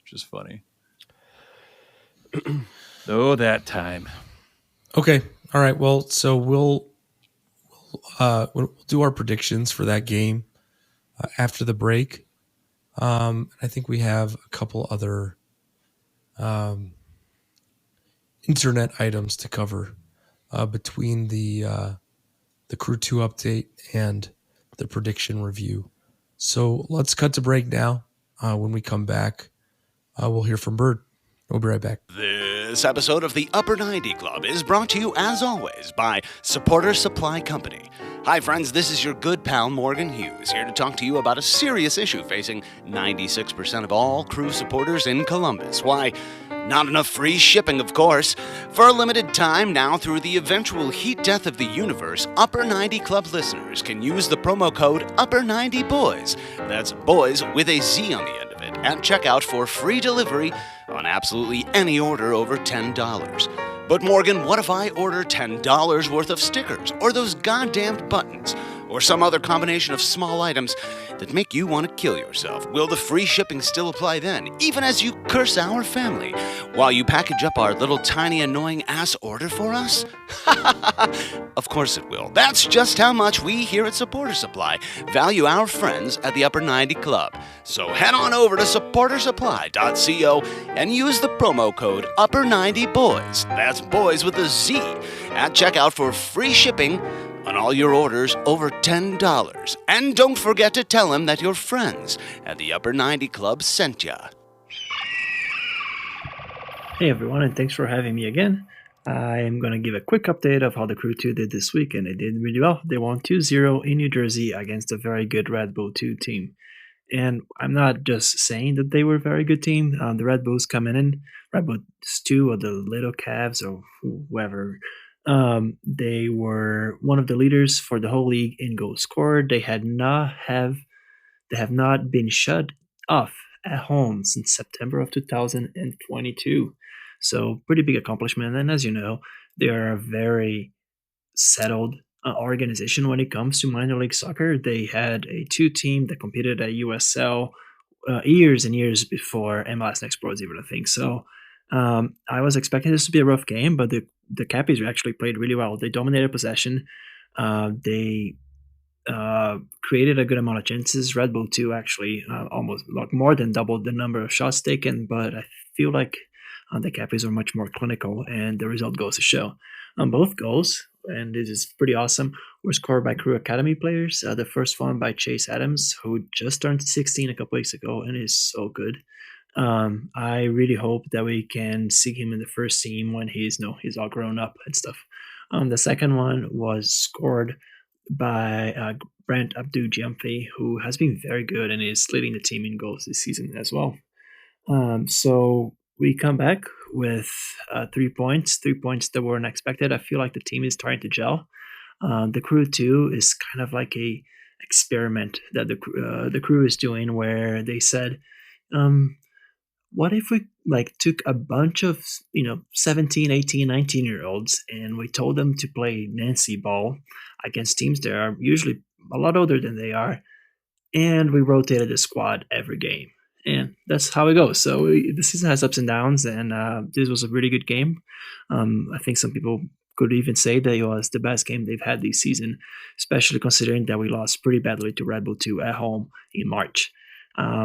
[SPEAKER 6] which is funny. Oh, that time.
[SPEAKER 2] Okay. All right. Well, so we'll do our predictions for that game after the break. I think we have a couple other internet items to cover between the Crew 2 update and the prediction review. So let's cut to break now. When we come back, we'll hear from Bird. We'll be right back.
[SPEAKER 8] This episode of the Upper 90 Club is brought to you, as always, by Supporter Supply Company. Hi, friends, this is your good pal Morgan Hughes, here to talk to you about a serious issue facing 96% of all Crew supporters in Columbus. Why, not enough free shipping, of course. For a limited time now, through the eventual heat death of the universe, Upper 90 Club listeners can use the promo code Upper90Boys. That's boys with a Z on the end of it, at checkout for free delivery on absolutely any order over $10. But Morgan, what if I order $10 worth of stickers, or those goddamned buttons, or some other combination of small items that make you want to kill yourself? Will the free shipping still apply then, even as you curse our family, while you package up our little tiny annoying ass order for us? Of course it will. That's just how much we here at Supporter Supply value our friends at the Upper 90 Club. So head on over to supportersupply.co and use the promo code Upper90Boys, that's boys with a Z, at checkout for free shipping on all your orders over $10. And don't forget to tell them that your friends at the Upper 90 Club sent ya.
[SPEAKER 9] Hey everyone, and thanks for having me again. I am going to give a quick update of how the Crew 2 did this week, and they did really well. They won 2-0 in New Jersey against a very good Red Bull 2 team. And I'm not just saying that they were a very good team. The Red Bulls coming in, Red Bulls 2 or the Little Cavs or whoever, they were one of the leaders for the whole league in goals scored. They have not been shut off at home since September of 2022. So pretty big accomplishment. And as you know, they are a very settled organization when it comes to minor league soccer. They had a 2 team that competed at USL years and years before MLS Next Pro was even a thing. So I was expecting this to be a rough game, but the Cappies actually played really well. They dominated possession. They created a good amount of chances. Red Bull 2 actually almost more than doubled the number of shots taken, but I feel like the Cappies are much more clinical, and the result goes to show. Both goals, and this is pretty awesome, were scored by Crew Academy players. The first one by Chase Adams, who just turned 16 a couple weeks ago and is so good. I really hope that we can see him in the first team when he's all grown up and stuff. The second one was scored by Brent Abdou-Diamfi, who has been very good and is leading the team in goals this season as well. So we come back with 3 points that were unexpected. I feel like the team is starting to gel. The Crew 2 is kind of like a experiment that the Crew is doing, where they said, what if we took a bunch of 17, 18, 19-year-olds and we told them to play Nancy ball against teams that are usually a lot older than they are, and we rotated the squad every game. And that's how it goes. So the season has ups and downs, and this was a really good game. I think some people could even say that it was the best game they've had this season, especially considering that we lost pretty badly to Red Bull 2 at home in March.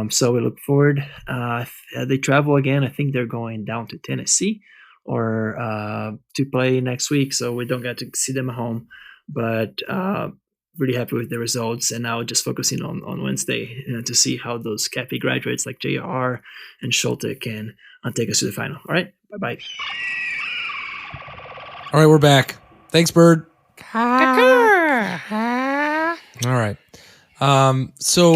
[SPEAKER 9] So we look forward. They travel again. I think they're going down to Tennessee or to play next week, so we don't get to see them at home. But really happy with the results, and now just focusing on Wednesday to see how those Cafe graduates like JR and Schulte can take us to the final. All right, bye-bye.
[SPEAKER 2] All right, we're back. Thanks, Bird. All right. So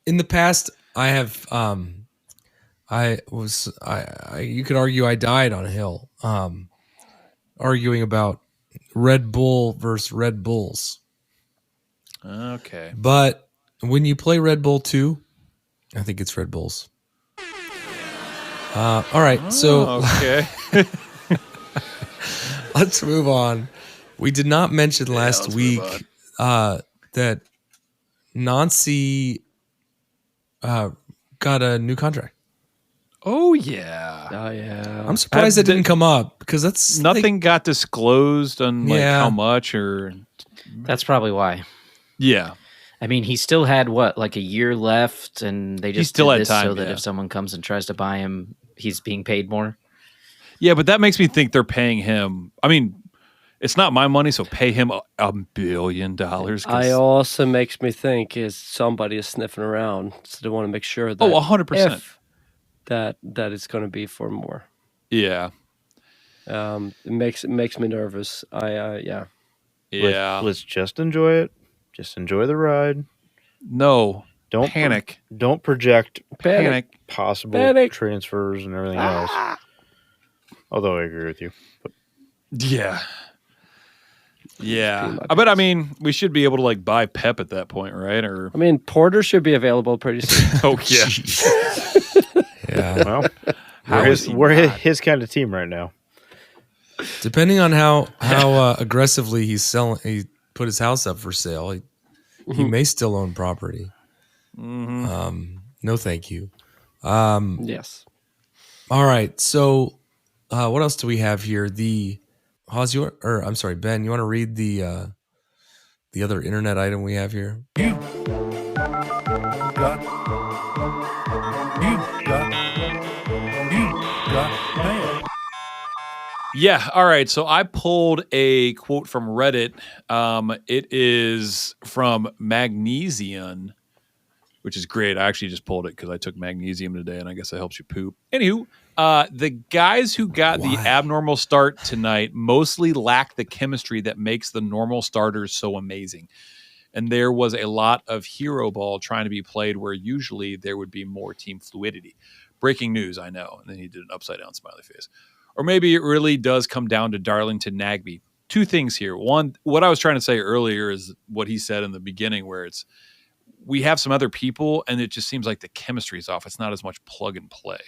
[SPEAKER 2] in the past, I have, you could argue I died on a hill, arguing about Red Bull versus Red Bulls.
[SPEAKER 6] Okay.
[SPEAKER 2] But when you play Red Bull 2, I think it's Red Bulls. All right. So
[SPEAKER 6] okay.
[SPEAKER 2] let's move on. We did not mention last week that Nancy got a new contract.
[SPEAKER 6] Oh yeah.
[SPEAKER 4] Oh yeah.
[SPEAKER 2] I'm surprised that didn't come up because that's
[SPEAKER 6] nothing got disclosed on like
[SPEAKER 2] Yeah.
[SPEAKER 6] how much or
[SPEAKER 5] That's probably why.
[SPEAKER 6] yeah.
[SPEAKER 5] I mean, he still had like a year left, and they just
[SPEAKER 6] still
[SPEAKER 5] did
[SPEAKER 6] had
[SPEAKER 5] this
[SPEAKER 6] time,
[SPEAKER 5] so that
[SPEAKER 6] yeah.
[SPEAKER 5] if someone comes and tries to buy him, he's being paid more.
[SPEAKER 6] Yeah, but that makes me think they're paying him. I mean, it's not my money, so pay him $1 billion.
[SPEAKER 4] I also makes me think is somebody is sniffing around, so they want to make sure that
[SPEAKER 6] 100%.
[SPEAKER 4] if that it's going to be for more.
[SPEAKER 6] Yeah.
[SPEAKER 4] It makes me nervous. Yeah.
[SPEAKER 6] Yeah.
[SPEAKER 3] Let's just enjoy it. Just enjoy the ride.
[SPEAKER 6] No.
[SPEAKER 3] Don't
[SPEAKER 6] panic.
[SPEAKER 3] Don't project
[SPEAKER 6] Panic.
[SPEAKER 3] possible transfers and everything else. Although I agree with you. But
[SPEAKER 6] Yeah. Yeah. But I mean, we should be able to like buy Pep at that point, right? Or
[SPEAKER 4] I mean, Porter should be available pretty soon.
[SPEAKER 6] oh yeah.
[SPEAKER 2] Yeah.
[SPEAKER 3] well, we're his kind of team right now.
[SPEAKER 2] Depending on how aggressively he put his house up for sale, he may still own property. No, thank you.
[SPEAKER 4] Yes.
[SPEAKER 2] All right. So, what else do we have here? I'm sorry, Ben. You want to read the other internet item we have here?
[SPEAKER 6] Yeah. All right. So I pulled a quote from Reddit. It is from Magnesium, which is great. I actually just pulled it because I took magnesium today, and I guess it helps you poop. Anywho, the guys who got the abnormal start tonight mostly lack the chemistry that makes the normal starters so amazing. And there was a lot of hero ball trying to be played where usually there would be more team fluidity. Breaking news, I know. And then he did an upside down smiley face. Or maybe it really does come down to Darlington Nagbe. Two things here. One, what I was trying to say earlier is what he said in the beginning, where we have some other people and it just seems like the chemistry is off. It's not as much plug and play.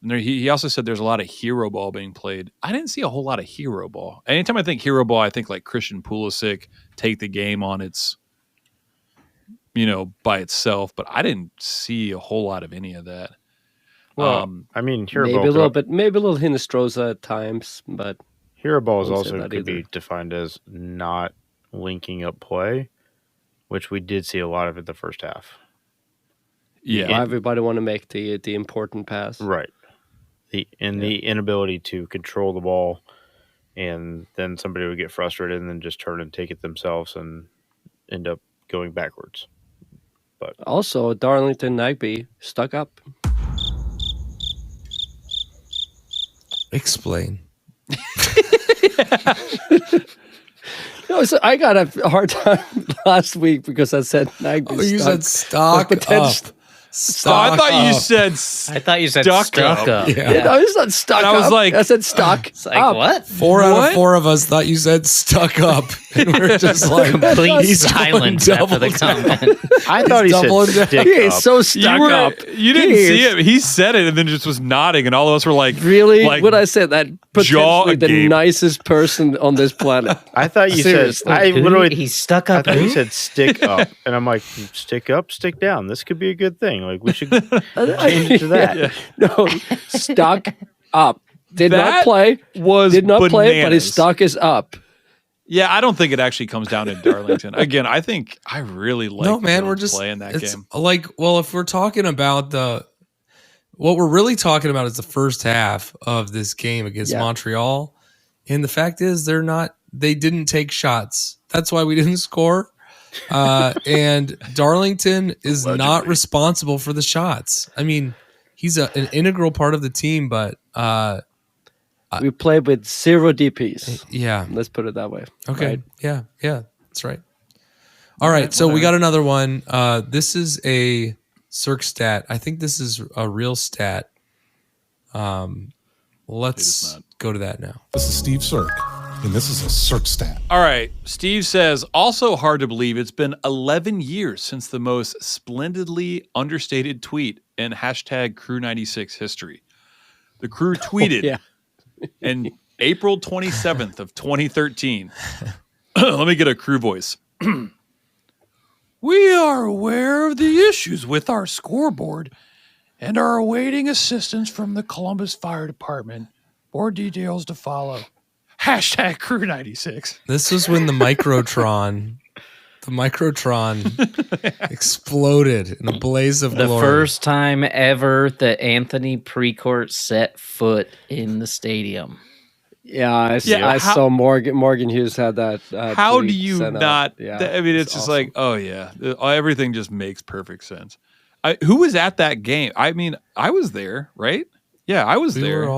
[SPEAKER 6] And he also said there's a lot of hero ball being played. I didn't see a whole lot of hero ball. Anytime I think hero ball, I think like Christian Pulisic take the game on its, by itself, but I didn't see a whole lot of any of that.
[SPEAKER 3] Well, I mean, hero
[SPEAKER 4] maybe
[SPEAKER 3] ball
[SPEAKER 4] a little bit, maybe a little Hinestrosa at times, but
[SPEAKER 3] hero ball is also could be defined as not linking up play, which we did see a lot of in the first half.
[SPEAKER 6] Yeah,
[SPEAKER 4] everybody want to make the important pass,
[SPEAKER 3] right? The inability to control the ball, and then somebody would get frustrated and then just turn and take it themselves and end up going backwards. But
[SPEAKER 4] also, Darlington Nagbe stuck up.
[SPEAKER 2] Explain.
[SPEAKER 4] So I got a hard time last week because I said Nagbe.
[SPEAKER 2] Oh, you said stock up.
[SPEAKER 6] I thought you said
[SPEAKER 5] stuck up.
[SPEAKER 2] Yeah.
[SPEAKER 4] No, it's not stuck up.
[SPEAKER 6] I was like,
[SPEAKER 4] I said stuck
[SPEAKER 5] It's like,
[SPEAKER 4] up.
[SPEAKER 5] what?
[SPEAKER 2] Four out of four of us thought you said stuck up. And we're just like,
[SPEAKER 5] Complete
[SPEAKER 2] he's
[SPEAKER 5] silence
[SPEAKER 2] going
[SPEAKER 5] after the
[SPEAKER 2] double
[SPEAKER 5] comment.
[SPEAKER 3] I thought he
[SPEAKER 2] doubling
[SPEAKER 3] said
[SPEAKER 2] down.
[SPEAKER 3] stick
[SPEAKER 4] He is
[SPEAKER 3] up.
[SPEAKER 4] so stuck up.
[SPEAKER 6] You didn't see it. He said it and then just was nodding, and all of us were like,
[SPEAKER 4] Really?
[SPEAKER 6] like,
[SPEAKER 4] What I said, that
[SPEAKER 6] jaw
[SPEAKER 4] potentially the
[SPEAKER 6] agape.
[SPEAKER 4] nicest person on this planet.
[SPEAKER 3] I thought you
[SPEAKER 4] Seriously.
[SPEAKER 3] said. I literally.
[SPEAKER 5] He's stuck
[SPEAKER 3] I
[SPEAKER 5] up.
[SPEAKER 3] thought you said stick up, and I'm like, stick up, stick down. This could be a good thing. Like we should change it to that.
[SPEAKER 4] Yeah. No, stuck up. Did
[SPEAKER 6] That
[SPEAKER 4] not play.
[SPEAKER 6] was
[SPEAKER 4] Did not play, but his
[SPEAKER 6] bananas.
[SPEAKER 4] stock is up.
[SPEAKER 6] Yeah, I don't think it actually comes down to Darlington. Again, I think I really like
[SPEAKER 2] no, man,
[SPEAKER 6] the
[SPEAKER 2] we're just
[SPEAKER 6] playing that
[SPEAKER 2] it's
[SPEAKER 6] game.
[SPEAKER 2] like, well, if we're talking about what we're really talking about is the first half of this game against
[SPEAKER 4] Yeah.
[SPEAKER 2] Montreal, and the fact is they didn't take shots That's why we didn't score. And Darlington is not responsible for the shots. I mean, he's an integral part of the team, but
[SPEAKER 4] we played with 0 DPs.
[SPEAKER 2] yeah.
[SPEAKER 4] Let's put it that way.
[SPEAKER 2] Okay.
[SPEAKER 4] Right?
[SPEAKER 2] Yeah. That's right. All right. So we got another one. This is a Circ stat. I think this is a real stat. Let's go to that now.
[SPEAKER 10] This is Steve Cirque, and this is a Cirque stat.
[SPEAKER 6] All right. Steve says, also hard to believe it's been 11 years since the most splendidly understated tweet in hashtag Crew96 history. The crew tweeted in April 27th of 2013. Let me get a crew voice. We are aware of the issues with our scoreboard and are awaiting assistance from the Columbus Fire Department. More details to follow. Hashtag Crew96.
[SPEAKER 2] This was when the Microtron exploded in a blaze of
[SPEAKER 5] The
[SPEAKER 2] glory.
[SPEAKER 5] first time ever that Anthony Precourt set foot in the stadium.
[SPEAKER 4] Yeah, I saw Morgan Hughes had that.
[SPEAKER 6] How do
[SPEAKER 4] tweet
[SPEAKER 6] you
[SPEAKER 4] sent out.
[SPEAKER 6] not?
[SPEAKER 4] Yeah,
[SPEAKER 6] I mean, it's just
[SPEAKER 4] awesome.
[SPEAKER 6] like, oh yeah, everything just makes perfect sense. Who was at that game? I mean, I was there, right? Yeah, I was there.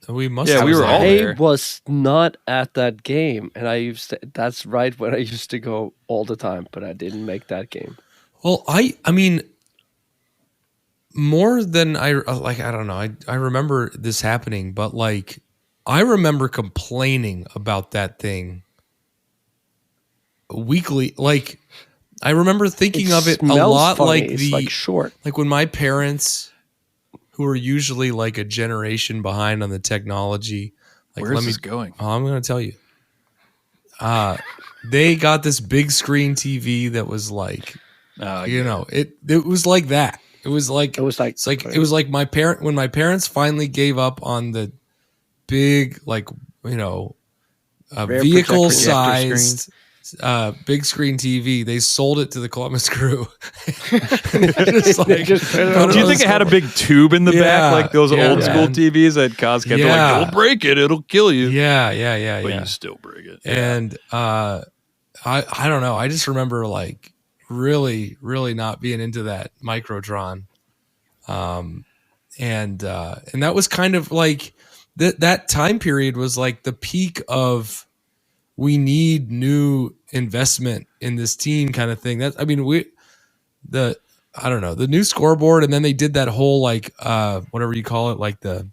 [SPEAKER 2] We must.
[SPEAKER 6] Yeah,
[SPEAKER 2] have
[SPEAKER 6] we were
[SPEAKER 2] been
[SPEAKER 6] all
[SPEAKER 2] there.
[SPEAKER 4] I was not at that game, and that's right when I used to go all the time, but I didn't make that game.
[SPEAKER 2] Well, I mean, more than I don't know. I remember this happening, but like, I remember complaining about that thing weekly. Like, I remember thinking of it a lot
[SPEAKER 4] funny.
[SPEAKER 2] like
[SPEAKER 4] It's like short.
[SPEAKER 2] like when my parents, who are usually like a generation behind on the technology, like,
[SPEAKER 6] Where's this going?
[SPEAKER 2] Oh, I'm going to tell you. They got this big screen TV that was like, it was like that. It was like my parent when my parents finally gave up on the big, like, vehicle sized big screen TV. They sold it to the Columbus Crew.
[SPEAKER 6] Do you think it had a big tube in the back, like those old school TVs at Costco? They're like, don't break it, it'll kill you.
[SPEAKER 2] Yeah.
[SPEAKER 6] But you still break it.
[SPEAKER 2] And I don't know. I just remember like really, really not being into that Microtron. And that was kind of like that time period was like the peak of we need new investment in this team kind of thing. I don't know, the new scoreboard, and then they did that whole like whatever you call it, like the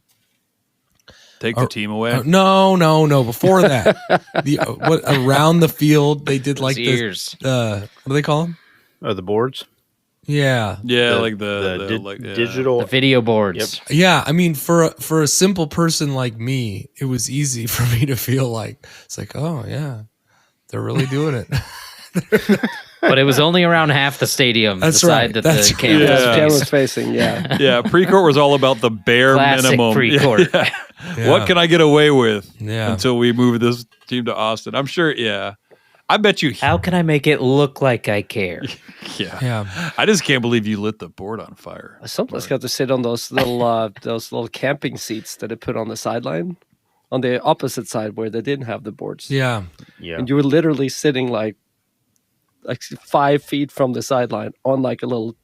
[SPEAKER 6] take the team away.
[SPEAKER 2] No. Before that, what around the field they did like the what do they call them?
[SPEAKER 3] The boards.
[SPEAKER 2] Yeah,
[SPEAKER 6] like
[SPEAKER 3] digital
[SPEAKER 5] the video boards.
[SPEAKER 2] Yep. Yeah, I mean, for a simple person like me, it was easy for me to feel like it's like, oh yeah, they're really doing it.
[SPEAKER 5] But it was only around half the stadium.
[SPEAKER 2] That's
[SPEAKER 5] the
[SPEAKER 2] right.
[SPEAKER 5] Side that the camera
[SPEAKER 4] was facing. Yeah.
[SPEAKER 6] Precourt was all about the bare
[SPEAKER 5] Classic
[SPEAKER 6] minimum.
[SPEAKER 5] Precourt.
[SPEAKER 2] Yeah.
[SPEAKER 6] What can I get away with?
[SPEAKER 2] Yeah.
[SPEAKER 6] Until we move this team to Austin. I'm sure. Yeah. I bet you.
[SPEAKER 5] How can I make it look like I care?
[SPEAKER 2] Yeah.
[SPEAKER 6] I just can't believe you lit the board on fire.
[SPEAKER 4] Sometimes got to sit on those little camping seats that they put on the sideline, on the opposite side where they didn't have the boards.
[SPEAKER 2] Yeah.
[SPEAKER 4] And you were literally sitting like 5 feet from the sideline on like a little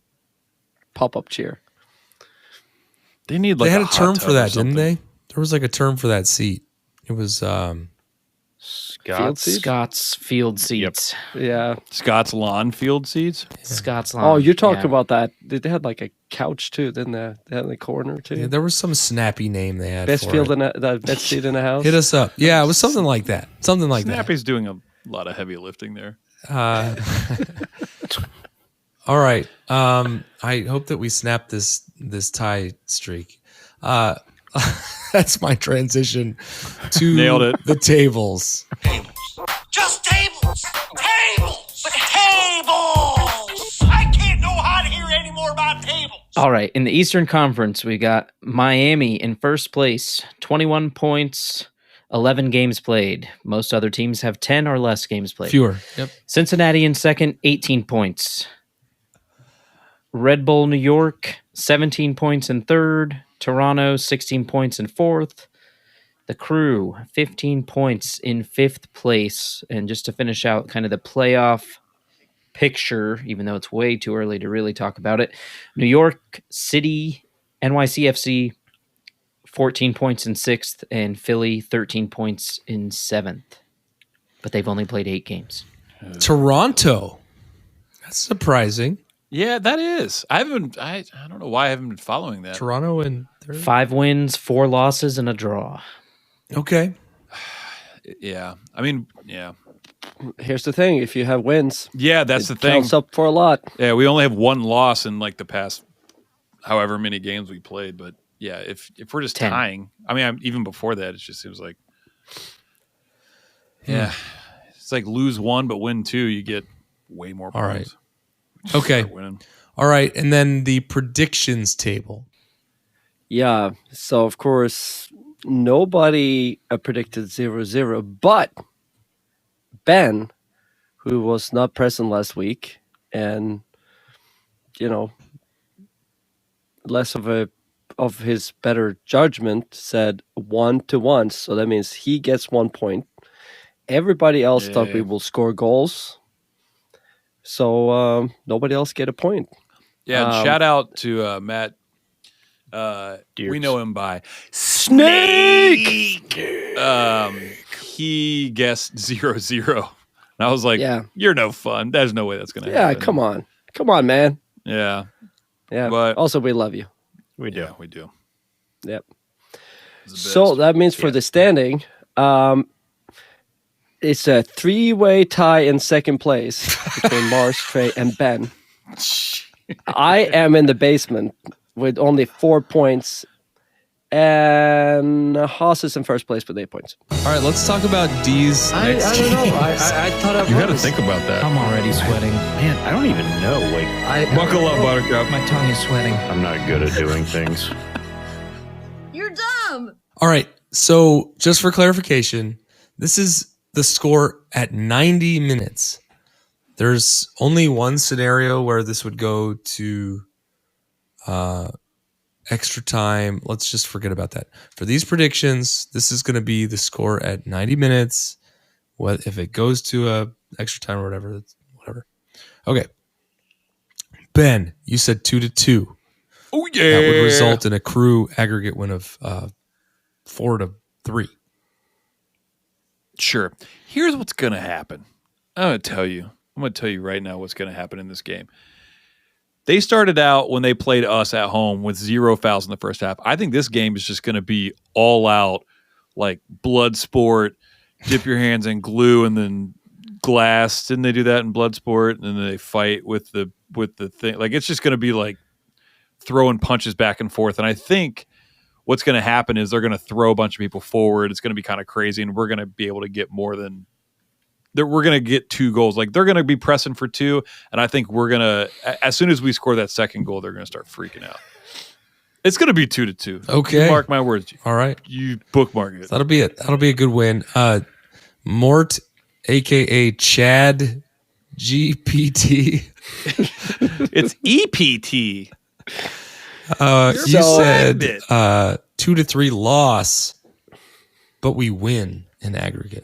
[SPEAKER 4] pop-up chair.
[SPEAKER 6] They need
[SPEAKER 2] They had a term for that, didn't they? There was like a term for that seat. It was
[SPEAKER 5] Scott's field seats.
[SPEAKER 4] Yep. Yeah.
[SPEAKER 6] Scott's lawn field seats.
[SPEAKER 5] Scott's lawn.
[SPEAKER 4] Oh, you talked about that. They had like a couch too, didn't they? They had in the corner too.
[SPEAKER 2] Yeah, there was some snappy name they had.
[SPEAKER 4] Best
[SPEAKER 2] for
[SPEAKER 4] field
[SPEAKER 2] it.
[SPEAKER 4] best seat in the house.
[SPEAKER 2] Hit us up. Yeah, it was something like that. Something like
[SPEAKER 6] Snappy's doing a lot of heavy lifting there.
[SPEAKER 2] All right. I hope that we snap this tie streak. That's my transition to
[SPEAKER 6] Nailed it.
[SPEAKER 2] The tables.
[SPEAKER 11] Just tables! Tables! But tables! I can't know how to hear any more about tables!
[SPEAKER 5] All right. In the Eastern Conference, we got Miami in first place, 21 points, 11 games played. Most other teams have 10 or less games played.
[SPEAKER 2] Fewer. Yep.
[SPEAKER 5] Cincinnati in second, 18 points. Red Bull New York, 17 points in third. Toronto, 16 points in fourth. The Crew, 15 points in 5th place. And just to finish out kind of the playoff picture, even though it's way too early to really talk about it, New York City, NYCFC, 14 points in 6th, and Philly, 13 points in 7th. But they've only played 8 games.
[SPEAKER 2] Toronto. That's surprising.
[SPEAKER 6] Yeah, that is. I don't know why I haven't been following that.
[SPEAKER 2] Toronto in third.
[SPEAKER 5] 5 wins, 4 losses, and a draw.
[SPEAKER 2] Okay.
[SPEAKER 6] Yeah. I mean, yeah.
[SPEAKER 4] Here's the thing: if you have wins,
[SPEAKER 6] Yeah, that's the
[SPEAKER 4] it
[SPEAKER 6] thing.
[SPEAKER 4] counts up for a lot.
[SPEAKER 6] Yeah, we only have 1 loss in like the past however many games we played. But yeah, if we're just
[SPEAKER 5] 10.
[SPEAKER 6] tying, I mean, even before that, it just seems like, yeah, it's like lose 1 but win 2, you get way more
[SPEAKER 2] All right.
[SPEAKER 6] points.
[SPEAKER 2] Okay.
[SPEAKER 6] Start winning.
[SPEAKER 2] All right. And then the predictions table.
[SPEAKER 4] Yeah. So of course, nobody predicted 0-0, but Ben, who was not present last week, and less of his better judgment, said 1-1. So that means he gets 1 point. Everybody else thought we will score goals. So nobody else get a point.
[SPEAKER 6] Yeah, and shout out to Matt. We know him by
[SPEAKER 4] Snake.
[SPEAKER 6] He guessed 0-0. And I was like,
[SPEAKER 4] Yeah.
[SPEAKER 6] You're no fun. There's no way that's going to happen.
[SPEAKER 4] Yeah, come on, man.
[SPEAKER 6] Yeah.
[SPEAKER 4] Yeah.
[SPEAKER 6] But
[SPEAKER 4] also, we love you.
[SPEAKER 3] We do.
[SPEAKER 6] Yeah, we do.
[SPEAKER 4] Yep.
[SPEAKER 6] It's the
[SPEAKER 4] So
[SPEAKER 6] best.
[SPEAKER 4] that means for the standing, it's a 3-way tie in second place between Mars, Trey, and Ben. I am in the basement with only 4 points, and Haas is in first place with 8 points.
[SPEAKER 2] All right. Let's talk about D's
[SPEAKER 9] I
[SPEAKER 2] next
[SPEAKER 9] don't know.
[SPEAKER 2] games.
[SPEAKER 9] I thought I
[SPEAKER 6] You got to
[SPEAKER 9] was.
[SPEAKER 6] think about that.
[SPEAKER 5] I'm already sweating.
[SPEAKER 3] Man, I don't even know. Like,
[SPEAKER 6] Buckle up, Buttercup.
[SPEAKER 5] My tongue is sweating.
[SPEAKER 3] I'm not good at doing things.
[SPEAKER 12] You're dumb.
[SPEAKER 2] All right. So just for clarification, this is the score at 90 minutes. There's only one scenario where this would go to extra time. Let's just forget about that. For these predictions, this is going to be the score at 90 minutes. What if it goes to a extra time or whatever? That's whatever. Okay. Ben, you said 2-2.
[SPEAKER 6] Oh, yeah.
[SPEAKER 2] That would result in a Crew aggregate win of 4-3.
[SPEAKER 6] Sure. Here's what's going to happen. I'm going to tell you right now what's going to happen in this game. They started out when they played us at home with 0 fouls in the first half. I think this game is just going to be all out, like blood sport, dip your hands in glue and then glass. Didn't they do that in blood sport? And then they fight with the thing. Like, it's just going to be like throwing punches back and forth. And I think what's going to happen is they're going to throw a bunch of people forward. It's going to be kind of crazy, and we're going to be able to get more than we're going to get 2 goals. Like, they're going to be pressing for 2, and I think we're going to, as soon as we score that second goal, they're going to start freaking out. It's going to be 2-2.
[SPEAKER 2] Okay.
[SPEAKER 6] You mark my words.
[SPEAKER 2] All right.
[SPEAKER 6] You bookmark it.
[SPEAKER 2] That'll be it. That'll be a good win. Mort, a.k.a. Chad GPT.
[SPEAKER 6] It's EPT.
[SPEAKER 2] You
[SPEAKER 6] so
[SPEAKER 2] said
[SPEAKER 6] bit.
[SPEAKER 2] 2-3 loss, but we win in aggregate.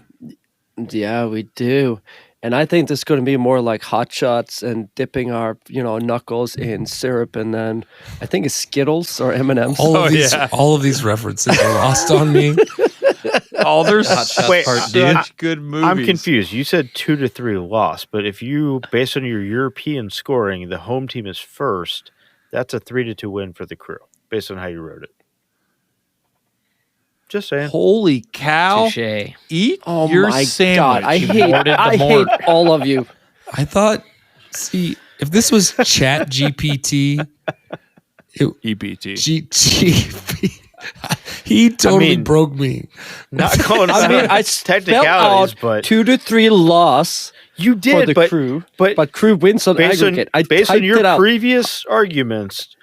[SPEAKER 4] Yeah, we do. And I think this is going to be more like hot shots and dipping our, knuckles in syrup, and then I think it's Skittles or M&Ms.
[SPEAKER 2] All of these references are lost on me.
[SPEAKER 6] All there's
[SPEAKER 3] Wait,
[SPEAKER 6] good movies.
[SPEAKER 3] I'm confused. You said 2-3 loss, but if you, based on your European scoring, the home team is first, that's a 3-2 win for the Crew, based on how you wrote it. Just saying.
[SPEAKER 6] Holy cow.
[SPEAKER 5] Touche.
[SPEAKER 6] Eat
[SPEAKER 4] Oh
[SPEAKER 6] your
[SPEAKER 4] my
[SPEAKER 6] sandwich.
[SPEAKER 4] God. I hate all of you.
[SPEAKER 2] I thought, if this was Chat GPT,
[SPEAKER 6] EPT.
[SPEAKER 2] he totally broke me.
[SPEAKER 3] Not going
[SPEAKER 4] I mean, I spelled
[SPEAKER 3] technicalities,
[SPEAKER 4] out
[SPEAKER 3] but
[SPEAKER 4] 2-3 loss
[SPEAKER 3] you
[SPEAKER 4] for
[SPEAKER 3] did,
[SPEAKER 4] the Crew, but Crew wins on
[SPEAKER 3] based
[SPEAKER 4] aggregate. I
[SPEAKER 3] based on
[SPEAKER 4] typed
[SPEAKER 3] your
[SPEAKER 4] it out.
[SPEAKER 3] previous arguments,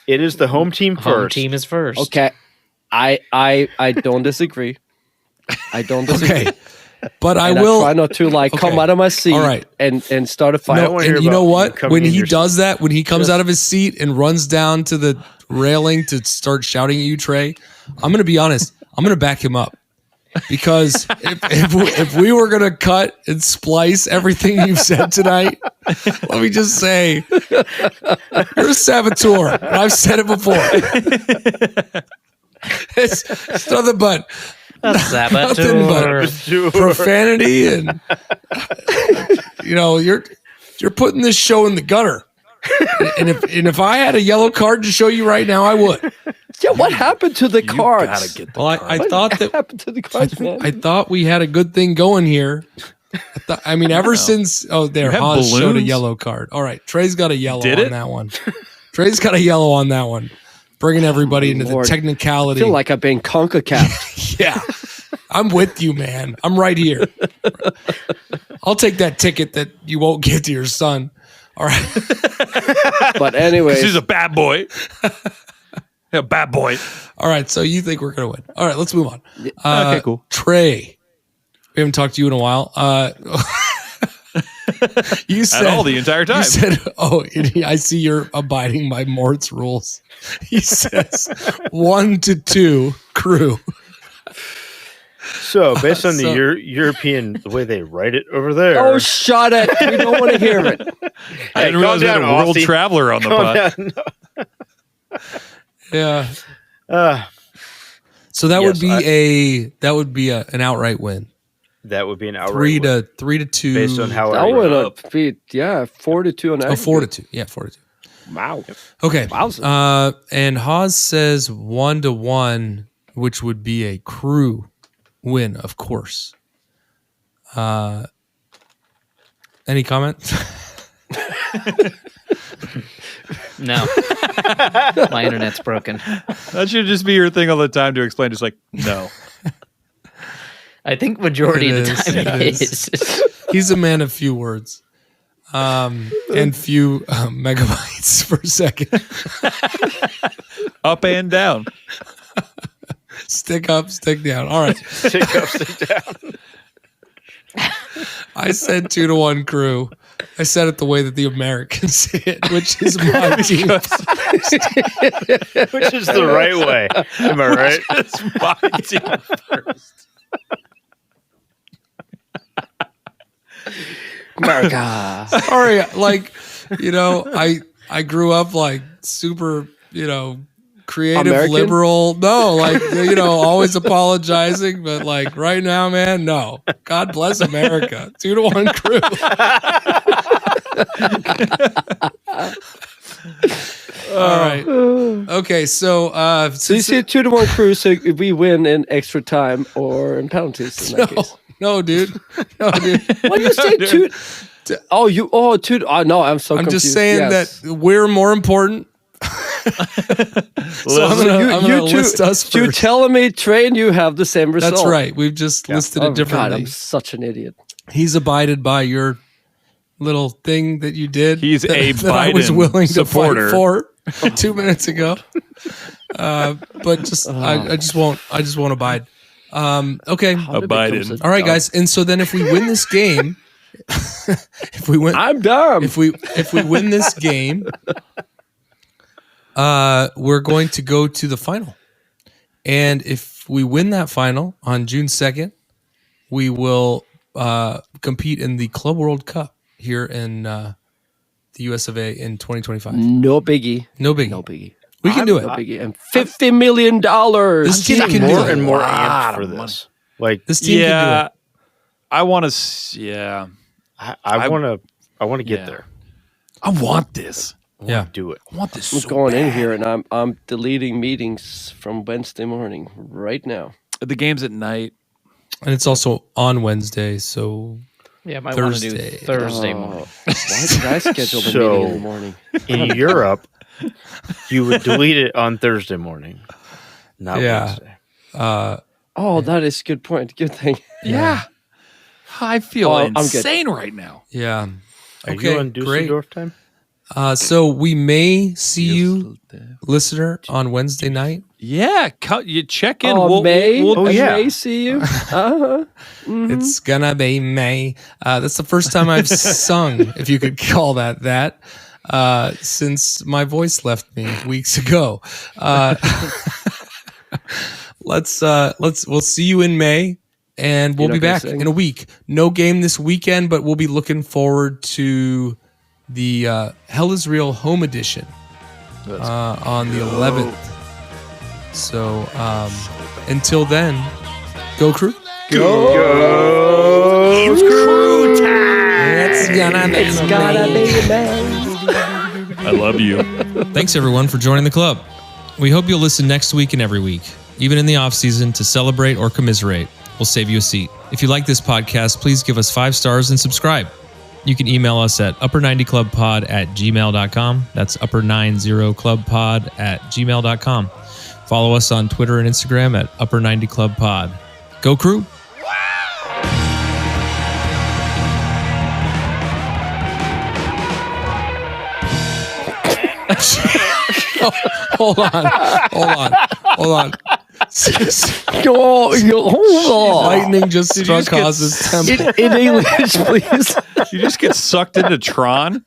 [SPEAKER 3] it is the home team first.
[SPEAKER 5] Home team is first.
[SPEAKER 4] Okay, I don't disagree. I don't disagree.
[SPEAKER 2] Okay. But
[SPEAKER 4] And
[SPEAKER 2] I will
[SPEAKER 4] try not to come out of my seat
[SPEAKER 2] All right.
[SPEAKER 4] and start a fight.
[SPEAKER 2] No, and you know what? When he does that, when he comes out of his seat and runs down to the railing to start shouting at you, Trey, I'm going to be honest. I'm going to back him up. because if we were going to cut and splice everything you've said tonight, let me just say, you're a saboteur. And I've said it before. It's nothing but profanity, and you're putting this show in the gutter. And if I had a yellow card to show you right now, I would.
[SPEAKER 4] Yeah, what happened to the cards?
[SPEAKER 6] Gotta get the
[SPEAKER 2] Well, I thought that
[SPEAKER 4] happened to the cards, man?
[SPEAKER 2] I thought we had a good thing going here. Ever since Haas showed a
[SPEAKER 6] balloons?
[SPEAKER 2] yellow card. All right, Trey's got a yellow
[SPEAKER 6] Did
[SPEAKER 2] on
[SPEAKER 6] it?
[SPEAKER 2] that one. Trey's got a yellow on that one, bringing everybody into
[SPEAKER 4] Lord.
[SPEAKER 2] the technicality.
[SPEAKER 4] I feel like I've been CONCACAF.
[SPEAKER 2] Yeah, I'm with you, man. I'm right here. I'll take that ticket that you won't get to your son. All right.
[SPEAKER 4] But anyway,
[SPEAKER 6] He's a bad boy. Yeah, bad boy.
[SPEAKER 2] All right. So you think we're going to win. All right. Let's move on.
[SPEAKER 6] Okay, cool.
[SPEAKER 2] Trey, we haven't talked to you in a while. You said
[SPEAKER 6] At all the entire time.
[SPEAKER 2] You said, I see you're abiding by Mort's rules. He says 1-2 crew.
[SPEAKER 3] So, based on the European, the way they write it over there.
[SPEAKER 4] oh, shut it. We don't want to hear it.
[SPEAKER 6] I didn't realize we had a world traveler on the pod.
[SPEAKER 2] Yeah. So that would be an outright win.
[SPEAKER 3] That would be an outright
[SPEAKER 2] 3-2
[SPEAKER 3] based on how
[SPEAKER 4] That
[SPEAKER 3] I
[SPEAKER 4] would have been, 4-2 on aggregate.
[SPEAKER 2] 4-2. Yeah, 4-2.
[SPEAKER 4] Wow.
[SPEAKER 2] Okay.
[SPEAKER 4] Wowza.
[SPEAKER 2] And Haas says 1-1, which would be a crew win, of course. Any comment?
[SPEAKER 5] No. My internet's broken.
[SPEAKER 6] That should just be your thing all the time to explain. Just like, no.
[SPEAKER 5] I think majority of the time it is.
[SPEAKER 2] He's a man of few words. And few megabytes per second.
[SPEAKER 6] Up and down.
[SPEAKER 2] Stick up, stick down. All right.
[SPEAKER 3] Stick up, stick down.
[SPEAKER 2] I said 2-1 crew. I said it the way that the Americans say it, which is my team.
[SPEAKER 3] Which is the right way. Am I right?
[SPEAKER 6] It's my team first.
[SPEAKER 4] America.
[SPEAKER 2] All right, I grew up like super, creative,
[SPEAKER 4] American?
[SPEAKER 2] liberal. No, always apologizing, but like right now, man, no. God bless America. 2-1 crew. All right. Okay, so
[SPEAKER 4] So you see a 2-1 crew, so we win in extra time or in penalties in that case.
[SPEAKER 2] No, dude. No, dude.
[SPEAKER 4] What do you say? Two? No, I'm so confused.
[SPEAKER 2] I'm just saying that we're more important. So I'm gonna list us first.
[SPEAKER 4] You telling me, Trey, and you have the same result.
[SPEAKER 2] That's right. We've just listed it differently.
[SPEAKER 4] God, I'm such an idiot.
[SPEAKER 2] He's abided by your little thing that you did.
[SPEAKER 6] He's a
[SPEAKER 2] that I was
[SPEAKER 6] Biden
[SPEAKER 2] willing
[SPEAKER 6] supporter.
[SPEAKER 2] to fight for 2 minutes ago. But just I just won't abide. Okay.
[SPEAKER 6] Abiding.
[SPEAKER 2] All right, guys. And so then if we win this game,
[SPEAKER 4] I'm dumb.
[SPEAKER 2] If we win this game, we're going to go to the final. And if we win that final on June 2nd, we will compete in the Club World Cup here in the US of A in 2025.
[SPEAKER 4] No biggie.
[SPEAKER 2] No biggie. We can do it.
[SPEAKER 4] No biggie. And $50 million.
[SPEAKER 2] This team can
[SPEAKER 3] more
[SPEAKER 2] do
[SPEAKER 3] and
[SPEAKER 2] it.
[SPEAKER 3] more amped for this. Like
[SPEAKER 2] This team can do it.
[SPEAKER 6] I want to. Yeah,
[SPEAKER 3] I want to get there.
[SPEAKER 6] I want this.
[SPEAKER 2] Yeah,
[SPEAKER 3] do it.
[SPEAKER 6] I want this.
[SPEAKER 4] I'm
[SPEAKER 6] so
[SPEAKER 4] going in
[SPEAKER 6] bad.
[SPEAKER 4] here and I'm deleting meetings from Wednesday morning right now.
[SPEAKER 6] The game's at night.
[SPEAKER 2] And it's also on Wednesday, so
[SPEAKER 5] Yeah, I might want to do
[SPEAKER 2] Thursday.
[SPEAKER 5] Thursday morning.
[SPEAKER 4] Why did I schedule the meeting in the morning?
[SPEAKER 3] In Europe, you would delete it on Thursday morning, not Wednesday.
[SPEAKER 4] That is a good point. Good thing.
[SPEAKER 6] Yeah. I feel
[SPEAKER 4] I'm good.
[SPEAKER 6] insane right now.
[SPEAKER 2] Yeah.
[SPEAKER 3] Are
[SPEAKER 2] Okay,
[SPEAKER 3] you on
[SPEAKER 2] great.
[SPEAKER 3] Dusseldorf time?
[SPEAKER 2] So we may see you, listener, on Wednesday night.
[SPEAKER 6] Yeah, you check in.
[SPEAKER 4] Oh, May?
[SPEAKER 6] we'll-
[SPEAKER 4] I may see you. Uh-huh.
[SPEAKER 2] It's gonna be May. That's the first time I've sung, if you could call that, since my voice left me weeks ago. We'll see you in May. And we'll
[SPEAKER 4] You know
[SPEAKER 2] be
[SPEAKER 4] what they
[SPEAKER 2] back
[SPEAKER 4] sing?
[SPEAKER 2] in a week. No game this weekend, but we'll be looking forward to the Hell is Real Home Edition on the 11th. So until then, go Crew.
[SPEAKER 3] Go Crew time!
[SPEAKER 2] It's gonna be
[SPEAKER 6] I love you.
[SPEAKER 2] Thanks everyone for joining the club. We hope you'll listen next week and every week, even in the off season, to celebrate or commiserate. We'll save you a seat. If you like this podcast, please give us 5 stars and subscribe. You can email us at upper90clubpod@gmail.com. That's upper90clubpod@gmail.com. Follow us on Twitter and Instagram at upper90clubpod. Go Crew! Hold on. Lightning just struck Oz's temple.
[SPEAKER 4] In English, please.
[SPEAKER 6] You just get sucked into Tron.